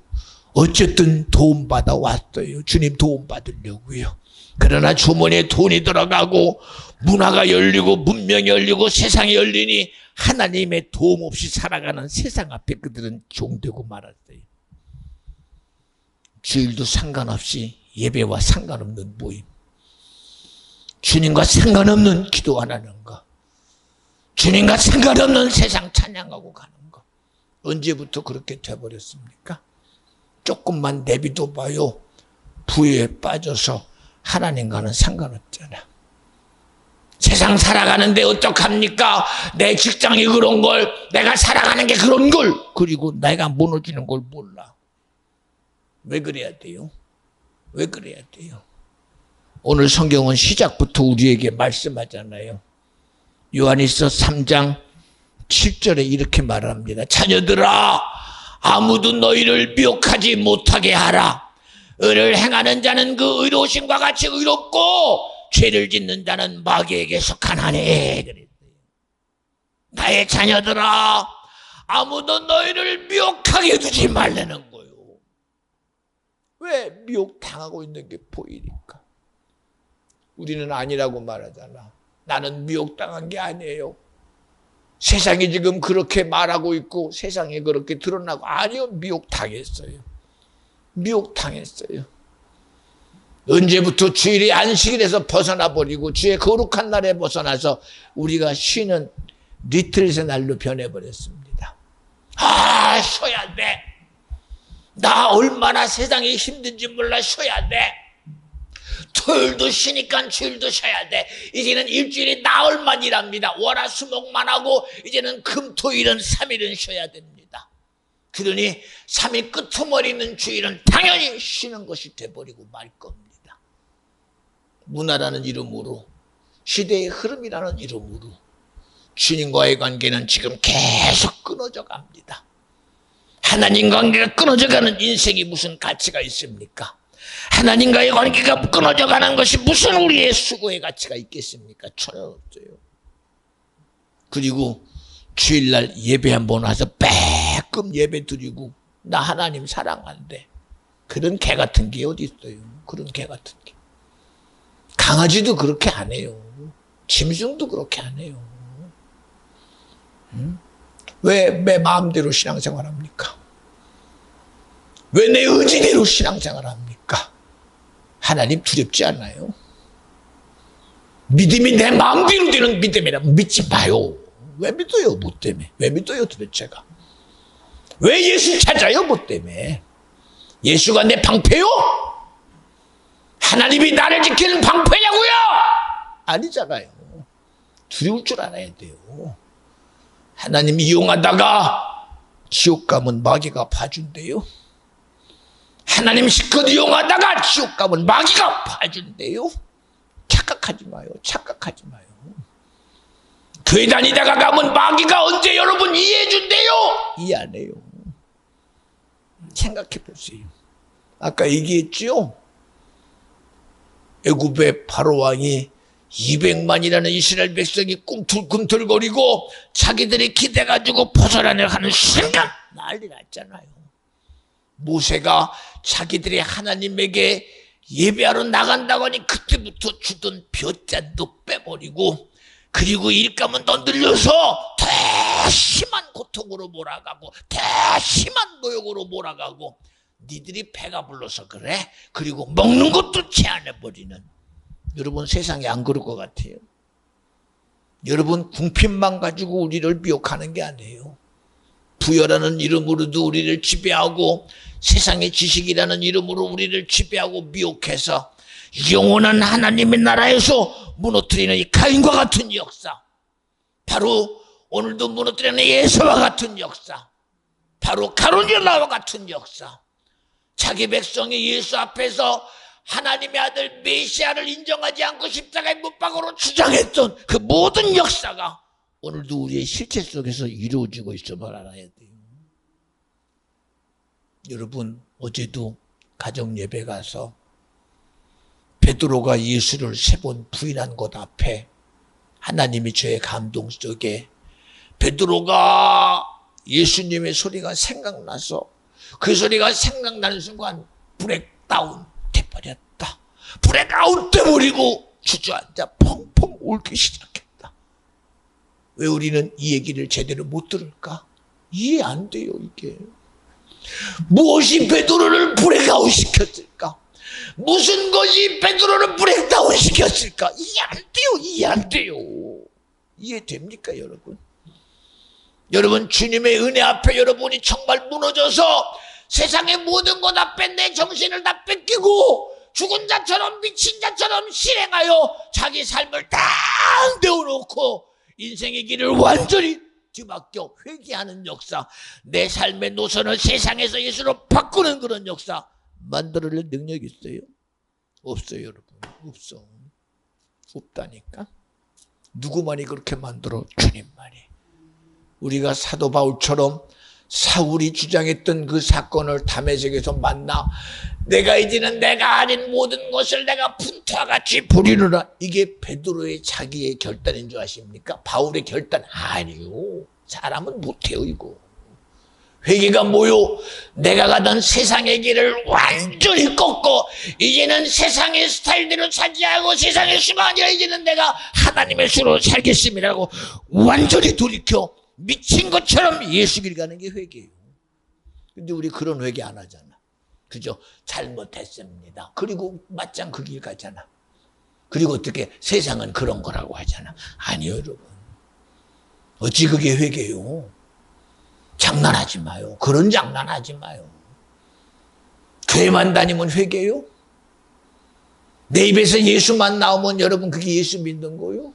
어쨌든 도움받아 왔어요. 주님 도움받으려고요. 그러나 주머니에 돈이 들어가고 문화가 열리고 문명이 열리고 세상이 열리니 하나님의 도움 없이 살아가는 세상 앞에 그들은 종되고 말았어요. 주일도 상관없이 예배와 상관없는 모임, 주님과 상관없는 기도 안 하는 거, 주님과 상관없는 세상 찬양하고 가는 거, 언제부터 그렇게 돼버렸습니까? 조금만 내비둬 봐요. 부유에 빠져서 하나님과는 상관없잖아. 세상 살아가는데 어떡합니까? 내 직장이 그런 걸, 내가 살아가는 게 그런 걸, 그리고 내가 무너지는 걸 몰라. 왜 그래야 돼요? 왜 그래야 돼요? 오늘 성경은 시작부터 우리에게 말씀하잖아요. 요한일서 3장 7절에 이렇게 말합니다. 자녀들아, 아무도 너희를 미혹하지 못하게 하라. 의를 행하는 자는 그 의로우심과 같이 의롭고 죄를 짓는 자는 마귀에게 속하나니. 나의 자녀들아, 아무도 너희를 미혹하게 두지 말라는 거예요. 왜 미혹당하고 있는 게 보이니까. 우리는 아니라고 말하잖아. 나는 미혹당한 게 아니에요. 세상이 지금 그렇게 말하고 있고 세상에 그렇게 드러나고, 아니요, 미혹당했어요. 미혹당했어요. 언제부터 주일이 안식이 돼서 벗어나 버리고 주의 거룩한 날에 벗어나서 우리가 쉬는 리틀의 날로 변해버렸습니다. 아, 쉬어야 돼. 나 얼마나 세상이 힘든지 몰라. 쉬어야 돼. 토요일도 쉬니까 주일도 쉬어야 돼. 이제는 일주일이 나흘만 일합니다. 월화수목만 하고 이제는 금토일은 3일은 쉬어야 됩니다. 그러니 3일 끄트머리 있는 주일은 당연히 쉬는 것이 돼버리고 말 겁니다. 문화라는 이름으로, 시대의 흐름이라는 이름으로 주님과의 관계는 지금 계속 끊어져 갑니다. 하나님 관계가 끊어져 가는 인생이 무슨 가치가 있습니까? 하나님과의 관계가 끊어져 가는 것이 무슨 우리의 수고의 가치가 있겠습니까? 전혀 없어요. 그리고 주일날 예배 한번 와서 빼끔 예배 드리고 나 하나님 사랑한대. 그런 개 같은 게 어디 있어요? 그런 개 같은 게. 강아지도 그렇게 안 해요. 짐승도 그렇게 안 해요. 왜 내 마음대로 신앙생활 합니까? 왜 내 의지대로 신앙생활 합니까? 하나님 두렵지 않아요? 믿음이 내 마음대로 되는 믿음이라면 믿지 마요. 왜 믿어요? 뭐 때문에? 왜 믿어요 도대체가? 왜 예수 찾아요? 뭐 때문에? 예수가 내 방패요? 하나님이 나를 지키는 방패냐고요? 아니잖아요. 두려울 줄 알아야 돼요. 하나님 이용하다가 지옥 가면 마귀가 봐준대요. 하나님 실컷 이용하다가 지옥 가면 마귀가 봐준대요. 착각 착각하지 마요. 착각하지 마요. 교회 다니다가 가면 마귀가 언제 여러분 이해해 준대요? 이해 안 해요. 생각해 보세요. 아까 얘기했죠? 애굽의 바로 왕이 200만이라는 이스라엘 백성이 꿈틀꿈틀거리고 자기들이 기대가지고 벗어나려 하는 순간 난리 났잖아요. 모세가 자기들이 하나님에게 예배하러 나간다고 하니 그때부터 주던 볕잔도 빼버리고, 그리고 일감은 더 늘려서 더 심한 고통으로 몰아가고 더 심한 모욕으로 몰아가고, 니들이 배가 불러서 그래? 그리고 먹는 것도 제한해버리는. 여러분, 세상이 안 그럴 것 같아요. 여러분, 궁핍만 가지고 우리를 미혹하는 게 아니에요. 부여라는 이름으로도 우리를 지배하고 세상의 지식이라는 이름으로 우리를 지배하고 미혹해서 영원한 하나님의 나라에서 무너뜨리는 이 가인과 같은 역사, 바로 오늘도 무너뜨리는 예수와 같은 역사, 바로 가룟유다와 같은 역사, 자기 백성이 예수 앞에서 하나님의 아들 메시아를 인정하지 않고 십자가에 못 박으로 주장했던 그 모든 역사가 오늘도 우리의 실체 속에서 이루어지고 있음을 알아야 돼요. 여러분, 어제도 가정예배 가서 베드로가 예수를 3번 부인한 곳 앞에 하나님이 저의 감동 속에 베드로가 예수님의 소리가 생각나서 그 소리가 생각나는 순간 브레이크다운 돼버렸다. 브레이크아웃 돼버리고 주저앉아 펑펑 울기 시작했다. 왜 우리는 이 얘기를 제대로 못 들을까? 이해 안 돼요, 이게. 무엇이 베드로를 브레이크아웃 시켰을까? 무슨 것이 베드로를 브레이크다운 시켰을까? 이해 안 돼요, 이해 안 돼요. 이해됩니까, 여러분? 여러분, 주님의 은혜 앞에 여러분이 정말 무너져서 세상의 모든 것 앞에 내 정신을 다 뺏기고 죽은 자처럼 미친 자처럼 실행하여 자기 삶을 다 내어놓고 인생의 길을 완전히 뒤바뀌어 회개하는 역사, 내 삶의 노선을 세상에서 예수로 바꾸는 그런 역사 만들어낼 능력이 있어요? 없어요, 여러분. 없어. 없다니까. 누구만이 그렇게 만들어? 주님만이. 우리가 사도 바울처럼 사울이 주장했던 그 사건을 다메섹에서 만나 내가 이제는 내가 아닌 모든 것을 내가 분투와 같이 부리노라. 이게 베드로의 자기의 결단인 줄 아십니까? 바울의 결단 아니요. 사람은 못해요, 이거. 회개가 뭐요? 내가 가던 세상의 길을 완전히 꺾고 이제는 세상의 스타일대로 차지하고 세상의 수가 아니라 이제는 내가 하나님의 수로 살겠습니다라고 완전히 돌이켜 미친 것처럼 예수 길 가는 게 회개예요. 근데 우리 그런 회개 안 하잖아. 그죠? 잘못했습니다. 그리고 맞짱 그 길 가잖아. 그리고 어떻게 세상은 그런 거라고 하잖아. 아니요, 여러분. 어찌 그게 회개요? 장난하지 마요. 그런 장난하지 마요. 교회만 다니면 회개요? 내 입에서 예수만 나오면 여러분 그게 예수 믿는 거요?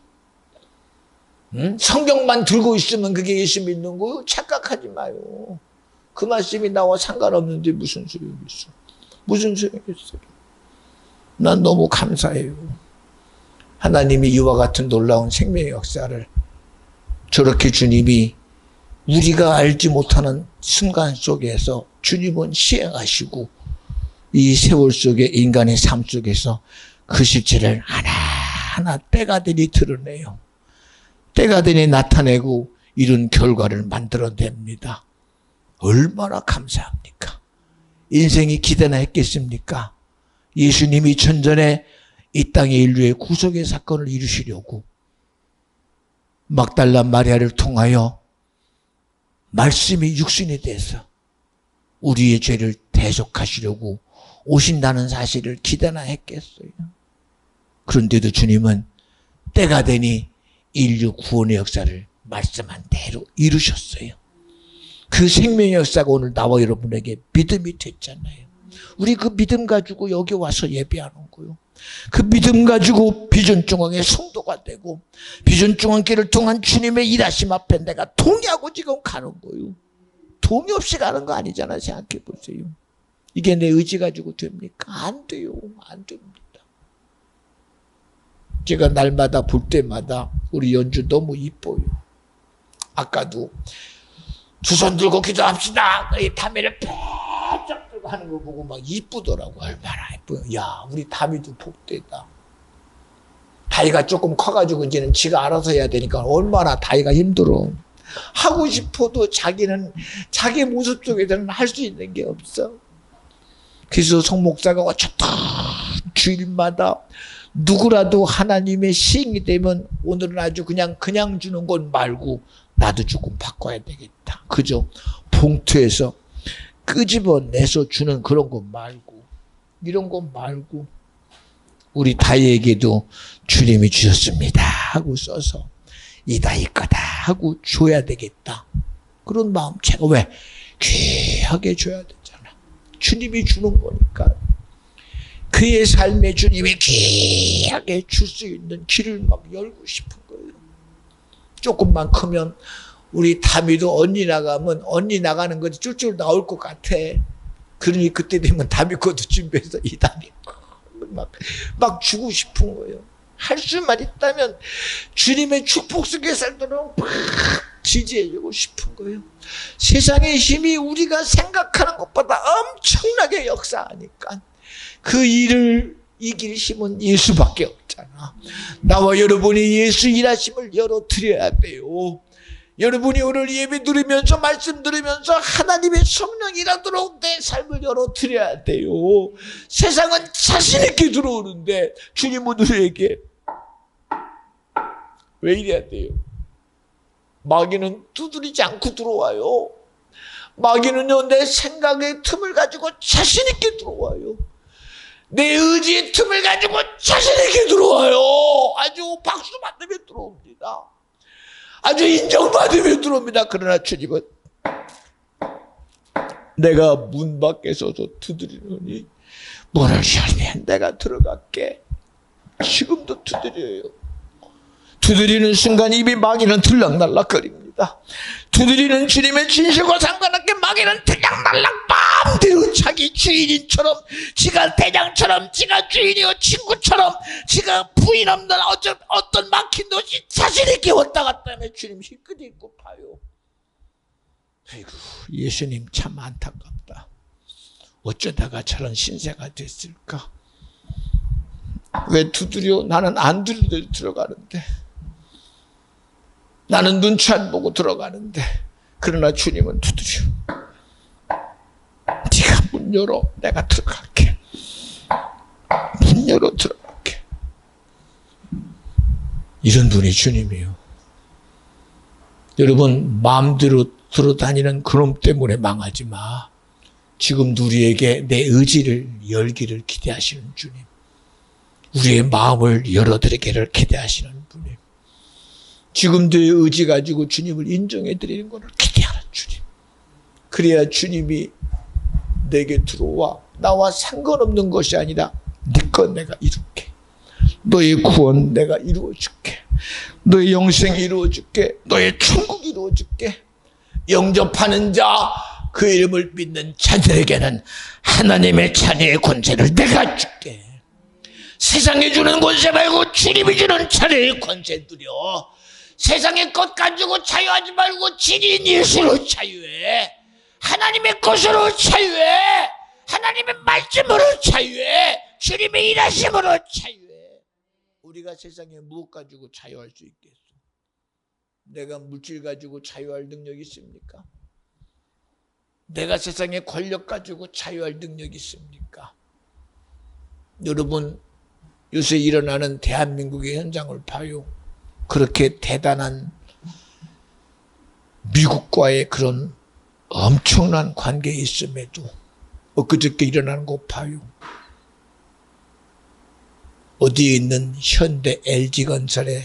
성경만 들고 있으면 그게 예수 믿는 거요? 착각하지 마요. 그 말씀이 나와 상관없는데 무슨 소용이 있어? 무슨 소용이 있어요? 난 너무 감사해요. 하나님이 이와 같은 놀라운 생명의 역사를 저렇게 주님이 우리가 알지 못하는 순간 속에서 주님은 시행하시고 이 세월 속에 인간의 삶 속에서 그 실체를 하나하나 때가 되니 드러내요. 때가 되니 나타내고 이런 결과를 만들어냅니다. 얼마나 감사합니까? 인생이 기대나 했겠습니까? 예수님이 전전에 이 땅의 인류의 구속의 사건을 이루시려고 막달라 마리아를 통하여 말씀이 육신이 돼서 우리의 죄를 대속하시려고 오신다는 사실을 기대나 했겠어요. 그런데도 주님은 때가 되니 인류 구원의 역사를 말씀한 대로 이루셨어요. 그 생명의 역사가 오늘 나와 여러분에게 믿음이 됐잖아요. 우리 그 믿음 가지고 여기 와서 예배하는 거요. 그 믿음 가지고 비전중앙의 성도가 되고 비전중앙길을 통한 주님의 일하심 앞에 내가 동의하고 지금 가는 거예요. 동의 없이 가는 거 아니잖아. 생각해 보세요. 이게 내 의지 가지고 됩니까? 안 돼요. 안 됩니다. 제가 날마다 볼 때마다 우리 연주 너무 이뻐요. 아까도 두 손 들고 기도합시다. 이 담배를 펄쩍 들고 하는 거 보고 막 이쁘더라고. 얼마나 이뻐요. 야, 우리 다미도 복되다. 다이가 조금 커가지고 이제는 지가 알아서 해야 되니까 얼마나 다이가 힘들어. 하고 싶어도 자기는 자기 모습 속에서는 할 수 있는 게 없어. 그래서 송 목사가 어쩌다 주일마다 누구라도 하나님의 시행이 되면 오늘은 아주 그냥 주는 건 말고 나도 조금 바꿔야 되겠다. 그죠? 봉투에서 끄집어내서 주는 그런 거 말고, 이런 거 말고 우리 다이에게도 주님이 주셨습니다 하고 써서 이 다이 거다 하고 줘야 되겠다. 그런 마음. 제가 왜? 귀하게 줘야 되잖아. 주님이 주는 거니까. 그의 삶에 주님이 귀하게 줄 수 있는 길을 막 열고 싶은 거예요. 조금만 크면 우리 다미도 언니 나가면 언니 나가는 것이 쫄쫄 나올 것 같아. 그러니 그때 되면 다미 것도 준비해서 이 다미 막 주고 싶은 거예요. 할 수만 있다면 주님의 축복 속에 살도록 막 지지해주고 싶은 거예요. 세상의 힘이 우리가 생각하는 것보다 엄청나게 역사하니까 그 일을 이길 힘은 예수밖에 없잖아. 나와 여러분이 예수 일하심을 열어드려야 돼요. 여러분이 오늘 예배 들으면서 말씀 들으면서 하나님의 성령 일하도록 내 삶을 열어드려야 돼요. 세상은 자신 있게 들어오는데 주님은 우리에게 왜 이래야 돼요? 마귀는 두드리지 않고 들어와요. 마귀는요, 내 생각의 틈을 가지고 자신 있게 들어와요. 내 의지의 틈을 가지고 자신 있게 들어와요. 아주 박수 받으며 들어옵니다. 아주 인정받으며 들어옵니다. 그러나 주님은 내가 문 밖에 서서 두드리노니 문을 열면 내가 들어갈게. 지금도 두드려요. 두드리는 순간 입이 마귀는 들락날락거립니다. 두드리는 주님의 진실과 상관없게 마귀는 들락날락 마음대로 자기 주인인처럼, 지가 대장처럼, 지가 주인이요 친구처럼, 지가 부인 없는 어떤 막힌 도시 자신 있게 왔다 갔다 하며 주님 힘껏 입고 봐요. 아이고, 예수님 참 안타깝다. 어쩌다가 저런 신세가 됐을까? 왜 두드려? 나는 안 두드려 들어가는데. 나는 눈치 안 보고 들어가는데. 그러나 주님은 두드려. 네가 문 열어. 내가 들어갈게. 문 열어 들어갈게. 이런 분이 주님이에요. 여러분, 마음대로 들어다니는 그놈 때문에 망하지 마. 지금 우리에게 내 의지를 열기를 기대하시는 주님. 우리의 마음을 열어드리기를 기대하시는 분님. 지금도의 의지 가지고 주님을 인정해드리는 것을 기대하는 주님. 그래야 주님이 내게 들어와 나와 상관없는 것이 아니라 네 것 내가 이룰게. 너의 구원 내가 이루어줄게. 너의 영생 이루어줄게. 너의 천국 이루어줄게. 영접하는 자, 그 이름을 믿는 자들에게는 하나님의 자녀의 권세를 내가 줄게. 세상에 주는 권세 말고 주님이 주는 자녀의 권세 누려. 세상의 것 가지고 자유하지 말고 진인 예수로 자유해. 하나님의 것으로 자유해. 하나님의 말씀으로 자유해. 주님의 일하심으로 자유해. 우리가 세상에 무엇 가지고 자유할 수 있겠어? 내가 물질 가지고 자유할 능력이 있습니까? 내가 세상에 권력 가지고 자유할 능력이 있습니까? 여러분, 요새 일어나는 대한민국의 현장을 봐요. 그렇게 대단한 미국과의 그런 엄청난 관계에 있음에도 엊그저께 일어나는 거 봐요. 어디에 있는 현대 LG건설에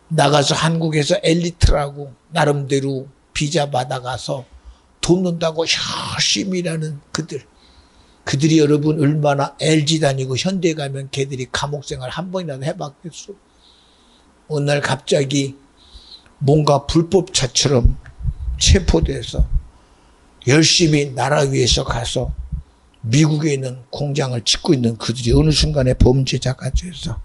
나가서 한국에서 엘리트라고 나름대로 비자 받아가서 돈 넣는다고 열심히 일하는 그들이 여러분 얼마나 LG 다니고 현대 가면 걔들이 감옥생활 한 번이라도 해봤겠어? 어느 날 갑자기 뭔가 불법차처럼 체포돼서 열심히 나라 위해서 가서 미국에 있는 공장을 짓고 있는 그들이 어느 순간에 범죄자가 돼서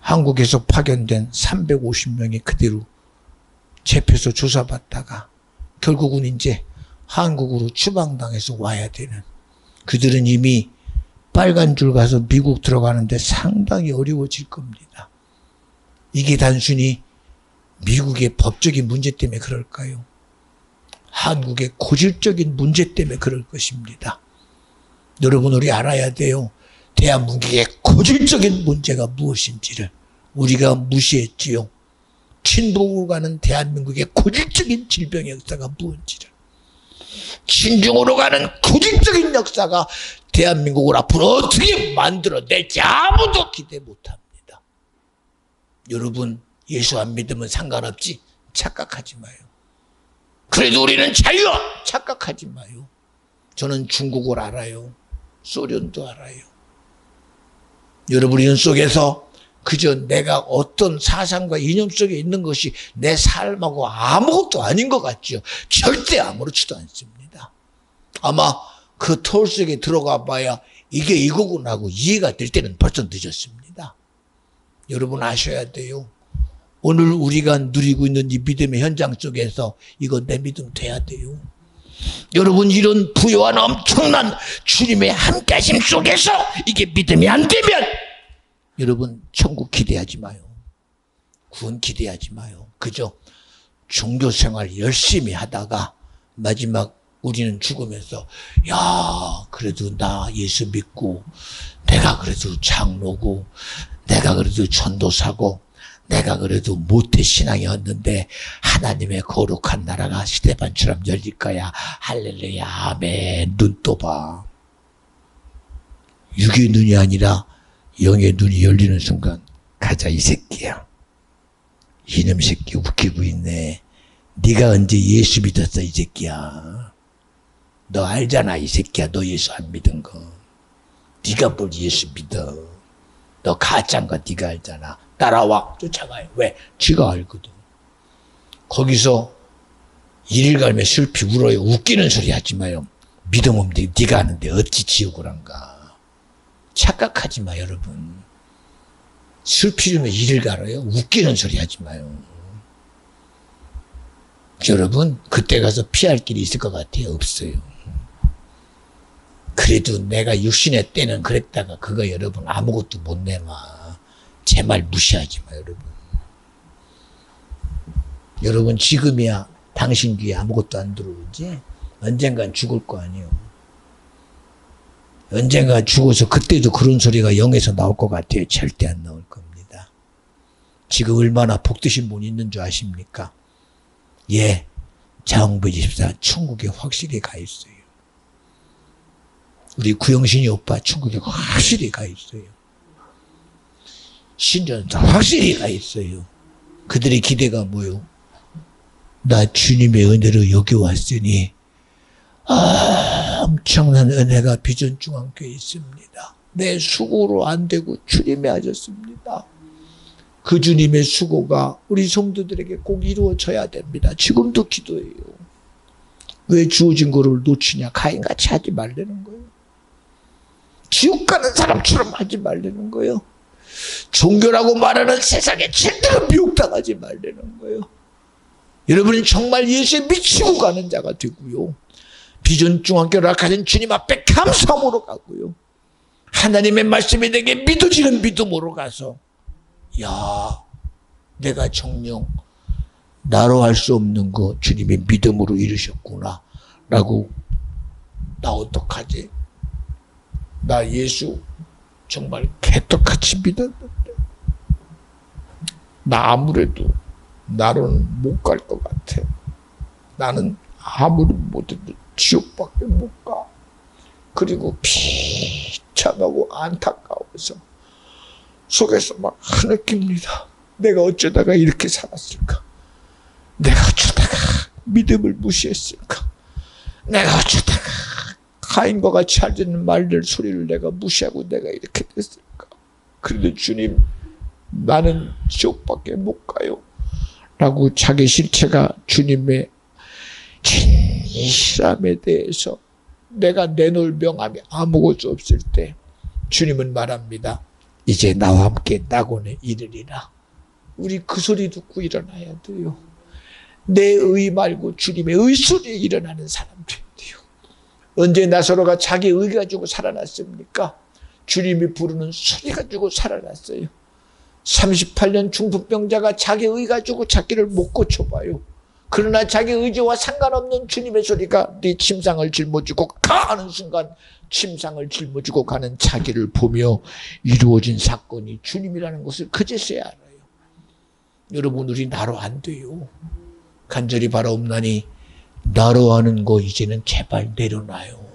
한국에서 파견된 350명이 그대로 잡혀서 조사받다가 결국은 이제 한국으로 추방당해서 와야 되는, 그들은 이미 빨간 줄 가서 미국 들어가는데 상당히 어려워질 겁니다. 이게 단순히 미국의 법적인 문제 때문에 그럴까요? 한국의 고질적인 문제 때문에 그럴 것입니다. 여러분, 우리 알아야 돼요. 대한민국의 고질적인 문제가 무엇인지를 우리가 무시했지요. 친북으로 가는 대한민국의 고질적인 질병의 역사가 무엇인지를, 친중으로 가는 고질적인 역사가 대한민국을 앞으로 어떻게 만들어낼지 아무도 기대 못합니다. 여러분, 예수 안 믿으면 상관없지 착각하지 마요. 그래도 우리는 자유야 착각하지 마요. 저는 중국을 알아요. 소련도 알아요. 여러분, 이런 속에서 그저 내가 어떤 사상과 이념 속에 있는 것이 내 삶하고 아무것도 아닌 것 같죠. 절대 아무렇지도 않습니다. 아마 그 터울 속에 들어가 봐야 이게 이거구나 하고 이해가 될 때는 벌써 늦었습니다. 여러분 아셔야 돼요. 오늘 우리가 누리고 있는 이 믿음의 현장 속에서 이거 내 믿음 돼야 돼요. 여러분, 이런 부요한 엄청난 주님의 함께하심 속에서 이게 믿음이 안 되면 여러분 천국 기대하지 마요. 구원 기대하지 마요. 그저 종교생활 열심히 하다가 마지막 우리는 죽으면서 야, 그래도 나 예수 믿고, 내가 그래도 장로고, 내가 그래도 전도사고, 내가 그래도 모태 신앙이었는데 하나님의 거룩한 나라가 시대반처럼 열릴 거야. 할렐루야, 아멘. 눈 떠봐. 육의 눈이 아니라 영의 눈이 열리는 순간, 가자 이 새끼야. 이놈 새끼 웃기고 있네. 네가 언제 예수 믿었어 이 새끼야. 너 알잖아 이 새끼야. 너 예수 안 믿은 거. 네가 뭘 예수 믿어. 너 가짜인 거 네가 알잖아. 따라와. 쫓아가요. 왜? 지가 알거든. 거기서 이를 갈며 슬피 울어요. 웃기는 소리 하지 마요. 믿음 없는데 네가 아는데 어찌 지옥을 안가. 착각하지 마 여러분. 슬피려면 이를 갈아요. 웃기는 소리 하지 마요. 여러분, 그때 가서 피할 길이 있을 것 같아요? 없어요. 그래도 내가 육신의 때는 그랬다가 그거 여러분 아무것도 못 내마. 제 말 무시하지 마 여러분. 여러분, 지금이야 당신 귀에 아무것도 안 들어오지? 언젠간 죽을 거 아니에요. 언젠가 죽어서 그때도 그런 소리가 영에서 나올 것 같아요? 절대 안 나올 겁니다. 지금 얼마나 복되신 분이 있는 줄 아십니까? 예, 장홍배 집사 천국에 확실히 가 있어요. 우리 구영신이 오빠 천국에 확실히 가 있어요. 신전사 확실히 가 있어요. 그들의 기대가 뭐요? 나 주님의 은혜로 여기 왔으니 엄청난 은혜가 비전중앙교회에 있습니다. 내 수고로 안 되고 주님이 하셨습니다. 그 주님의 수고가 우리 성도들에게 꼭 이루어져야 됩니다. 지금도 기도해요. 왜 주어진 거를 놓치냐? 가인같이 하지 말라는 거예요. 지옥 가는 사람처럼 하지 말라는 거예요. 종교라고 말하는 세상에 절대로 미혹당하지 말라는 거예요. 여러분은 정말 예수에 미치고 가는 자가 되고요. 비전중앙교회를 가진 주님 앞에 감사함으로 가고요. 하나님의 말씀이 내게 믿어지는 믿음으로 가서 야, 내가 정녕 나로 할 수 없는 거 주님이 믿음으로 이루셨구나 라고, 나 어떡하지? 나 예수 정말 개떡같이 믿었는데 나 아무래도 나로는 못 갈 것 같아. 나는 아무리 못해도 지옥밖에 못 가. 그리고 비참하고 안타까워서 속에서 막 흐느낍니다. 내가 어쩌다가 이렇게 살았을까? 내가 어쩌다가 믿음을 무시했을까? 내가 어쩌다가 가인과 같이 하는 말들 소리를 내가 무시하고 내가 이렇게 됐을까? 그런데 주님, 나는 지옥밖에 못 가요 라고 자기 실체가 주님의 진실함에 대해서 내가 내놓을 명함이 아무것도 없을 때 주님은 말합니다. 이제 나와 함께 낙원에 이르리라. 우리 그 소리 듣고 일어나야 돼요. 내 의 말고 주님의 의 소리에 일어나는 사람들이 돼요. 언제 나사로가 자기 의 가지고 살아났습니까? 주님이 부르는 소리 가지고 살아났어요. 38년 중풍병자가 자기 의 가지고 자기를 못 고쳐봐요. 그러나 자기 의지와 상관없는 주님의 소리가 네 침상을 짊어지고 가는 순간 침상을 짊어지고 가는 자기를 보며 이루어진 사건이 주님이라는 것을 그제서야 알아요. 여러분, 우리 나로 안 돼요. 간절히 바라옵나니 나로 하는 거 이제는 제발 내려놔요.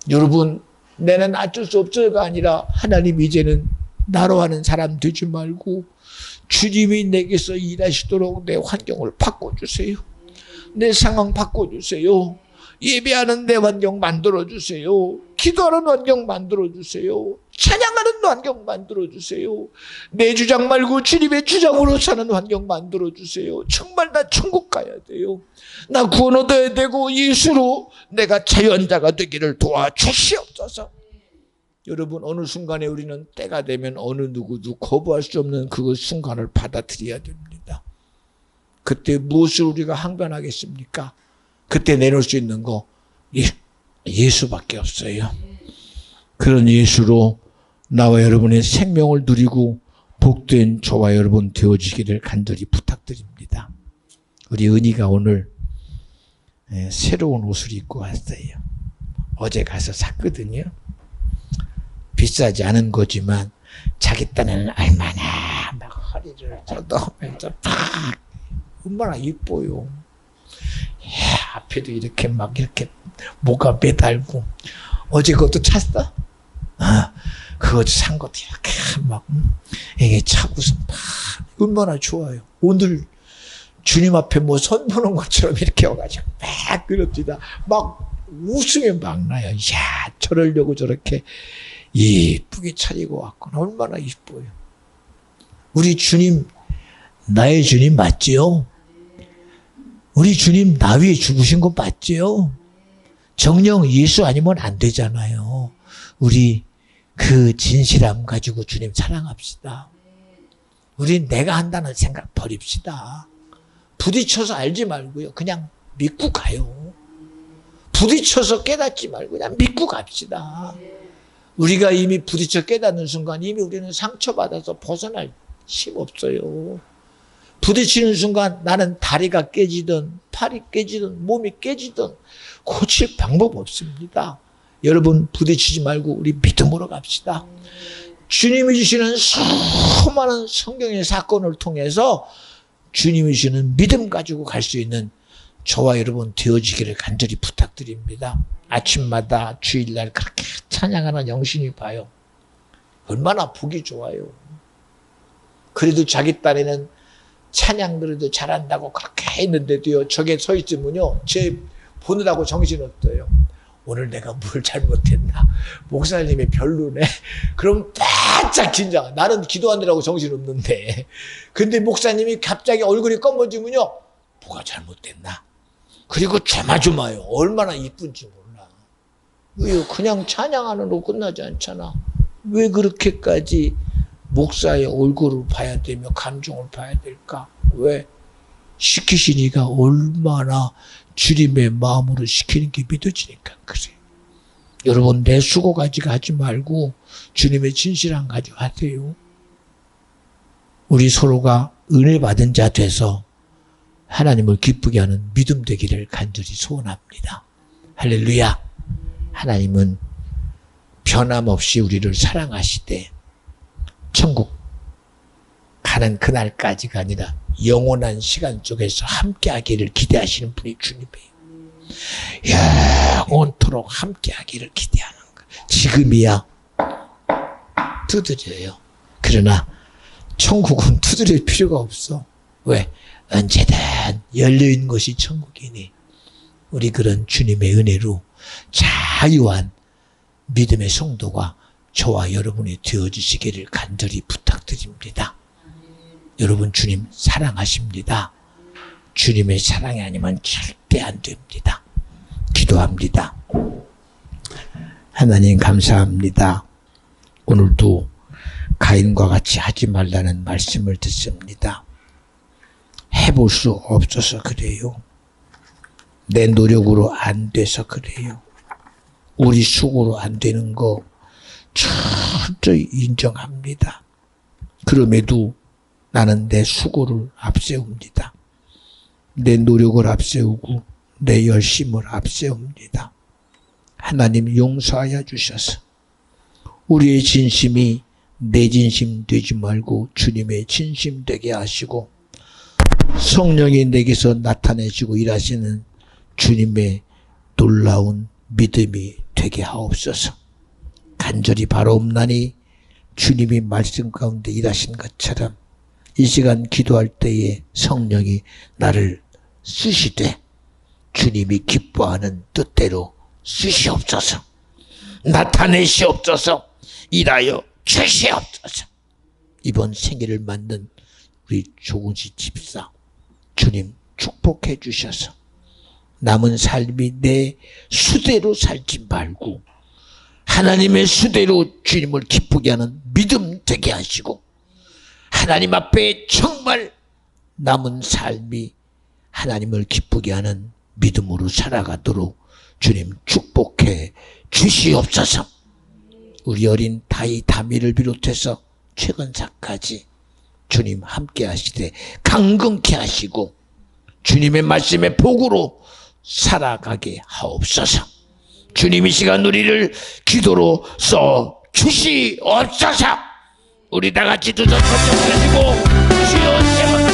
여러분, 내는 어쩔 수 없어요가 아니라 하나님 이제는 나로 하는 사람 되지 말고 주님이 내게서 일하시도록 내 환경을 바꿔주세요. 내 상황 바꿔주세요. 예배하는 내 환경 만들어주세요. 기도하는 환경 만들어주세요. 찬양하는 환경 만들어주세요. 내 주장 말고 주님의 주장으로 사는 환경 만들어주세요. 정말 나 천국 가야 돼요. 나 구원 얻어야 되고 예수로 내가 자유한자가 되기를 도와주시옵소서. 여러분, 어느 순간에 우리는 때가 되면 어느 누구도 거부할 수 없는 그 순간을 받아들여야 됩니다. 그때 무엇을 우리가 항변하겠습니까? 그때 내놓을 수 있는 거 예수밖에 없어요. 그런 예수로 나와 여러분의 생명을 누리고 복된 저와 여러분 되어지기를 간절히 부탁드립니다. 우리 은희가 오늘 새로운 옷을 입고 왔어요. 어제 가서 샀거든요. 비싸지 않은 거지만 자기 딴에는 얼마나 막 허리를 젖어면서 팍 얼마나 이뻐요. 앞에도 이렇게 막 이렇게 뭐가 매달고. 어제 그것도 찼어? 그거 산 것도 이렇게 막 이게 차고서 막 얼마나 좋아요. 오늘 주님 앞에 뭐 선보는 것처럼 이렇게 와가지고 막 그럽니다. 막 웃으면 막 나요. 야, 저러려고 저렇게 이쁘게 차리고 왔구나. 얼마나 이뻐요. 우리 주님, 나의 주님 맞지요? 우리 주님 나 위에 죽으신 거 맞지요? 정령 예수 아니면 안 되잖아요. 우리 그 진실함 가지고 주님 사랑합시다. 우리 내가 한다는 생각 버립시다. 부딪혀서 알지 말고요. 그냥 믿고 가요. 부딪혀서 깨닫지 말고 그냥 믿고 갑시다. 우리가 이미 부딪혀 깨닫는 순간 이미 우리는 상처받아서 벗어날 힘 없어요. 부딪히는 순간 나는 다리가 깨지든 팔이 깨지든 몸이 깨지든 고칠 방법 없습니다. 여러분, 부딪히지 말고 우리 믿음으로 갑시다. 주님이 주시는 수많은 성경의 사건을 통해서 주님이 주시는 믿음 가지고 갈 수 있는 저와 여러분 되어지기를 간절히 부탁드립니다. 아침마다 주일날 그렇게 찬양하는 영신이 봐요. 얼마나 보기 좋아요. 그래도 자기 딴에는 찬양 그래도 잘한다고 그렇게 했는데도요, 저게 서 있으면요, 제 보느라고 정신없어요. 오늘 내가 뭘 잘못했나? 목사님이 별로네? 그럼 바짝 긴장. 나는 기도하느라고 정신없는데. 근데 목사님이 갑자기 얼굴이 검어지면요, 뭐가 잘못됐나? 그리고 조마조마요. 얼마나 이쁜지 몰라. 왜요? 그냥 찬양하느라고 끝나지 않잖아. 왜 그렇게까지 목사의 얼굴을 봐야 되며 감정을 봐야 될까? 왜? 시키시니까 얼마나 주님의 마음으로 시키는 게 믿어지니까 그래요. 여러분, 내 수고 가지고 하지 말고 주님의 진실함 가지고 하세요. 우리 서로가 은혜 받은 자 돼서 하나님을 기쁘게 하는 믿음 되기를 간절히 소원합니다. 할렐루야. 하나님은 변함없이 우리를 사랑하시되 천국 가는 그날까지가 아니라 영원한 시간 속에서 함께하기를 기대하시는 분이 주님이에요. 영원토록 함께하기를 기대하는 거. 지금이야 두드려요. 그러나 천국은 두드릴 필요가 없어. 왜? 언제든 열려있는 것이 천국이니 우리 그런 주님의 은혜로 자유한 믿음의 성도가 저와 여러분이 되어주시기를 간절히 부탁드립니다. 여러분, 주님 사랑하십니다. 주님의 사랑이 아니면 절대 안 됩니다. 기도합니다. 하나님 감사합니다. 오늘도 가인과 같이 하지 말라는 말씀을 듣습니다. 해볼 수 없어서 그래요. 내 노력으로 안 돼서 그래요. 우리 수고로 안 되는 거 철저히 인정합니다. 그럼에도 나는 내 수고를 앞세웁니다. 내 노력을 앞세우고 내 열심을 앞세웁니다. 하나님 용서하여 주셔서 우리의 진심이 내 진심 되지 말고 주님의 진심 되게 하시고 성령이 내게서 나타내시고 일하시는 주님의 놀라운 믿음이 되게 하옵소서. 간절히 바라옵나니 주님이 말씀 가운데 일하신 것처럼 이 시간 기도할 때에 성령이 나를 쓰시되 주님이 기뻐하는 뜻대로 쓰시옵소서. 나타내시옵소서. 일하여 주시옵소서. 이번 생일을 맞는 우리 조은시 집사 주님 축복해 주셔서 남은 삶이 내 수대로 살지 말고 하나님의 수대로 주님을 기쁘게 하는 믿음 되게 하시고 하나님 앞에 정말 남은 삶이 하나님을 기쁘게 하는 믿음으로 살아가도록 주님 축복해 주시옵소서. 우리 어린 다이 다미를 비롯해서 최근사까지 주님 함께 하시되 강건케 하시고 주님의 말씀의 복으로 살아가게 하옵소서. 주님 이 시간 우리를 기도로 써 주시옵소서. 우리 다 같이 두 손 번쩍 들어주고 주여 제발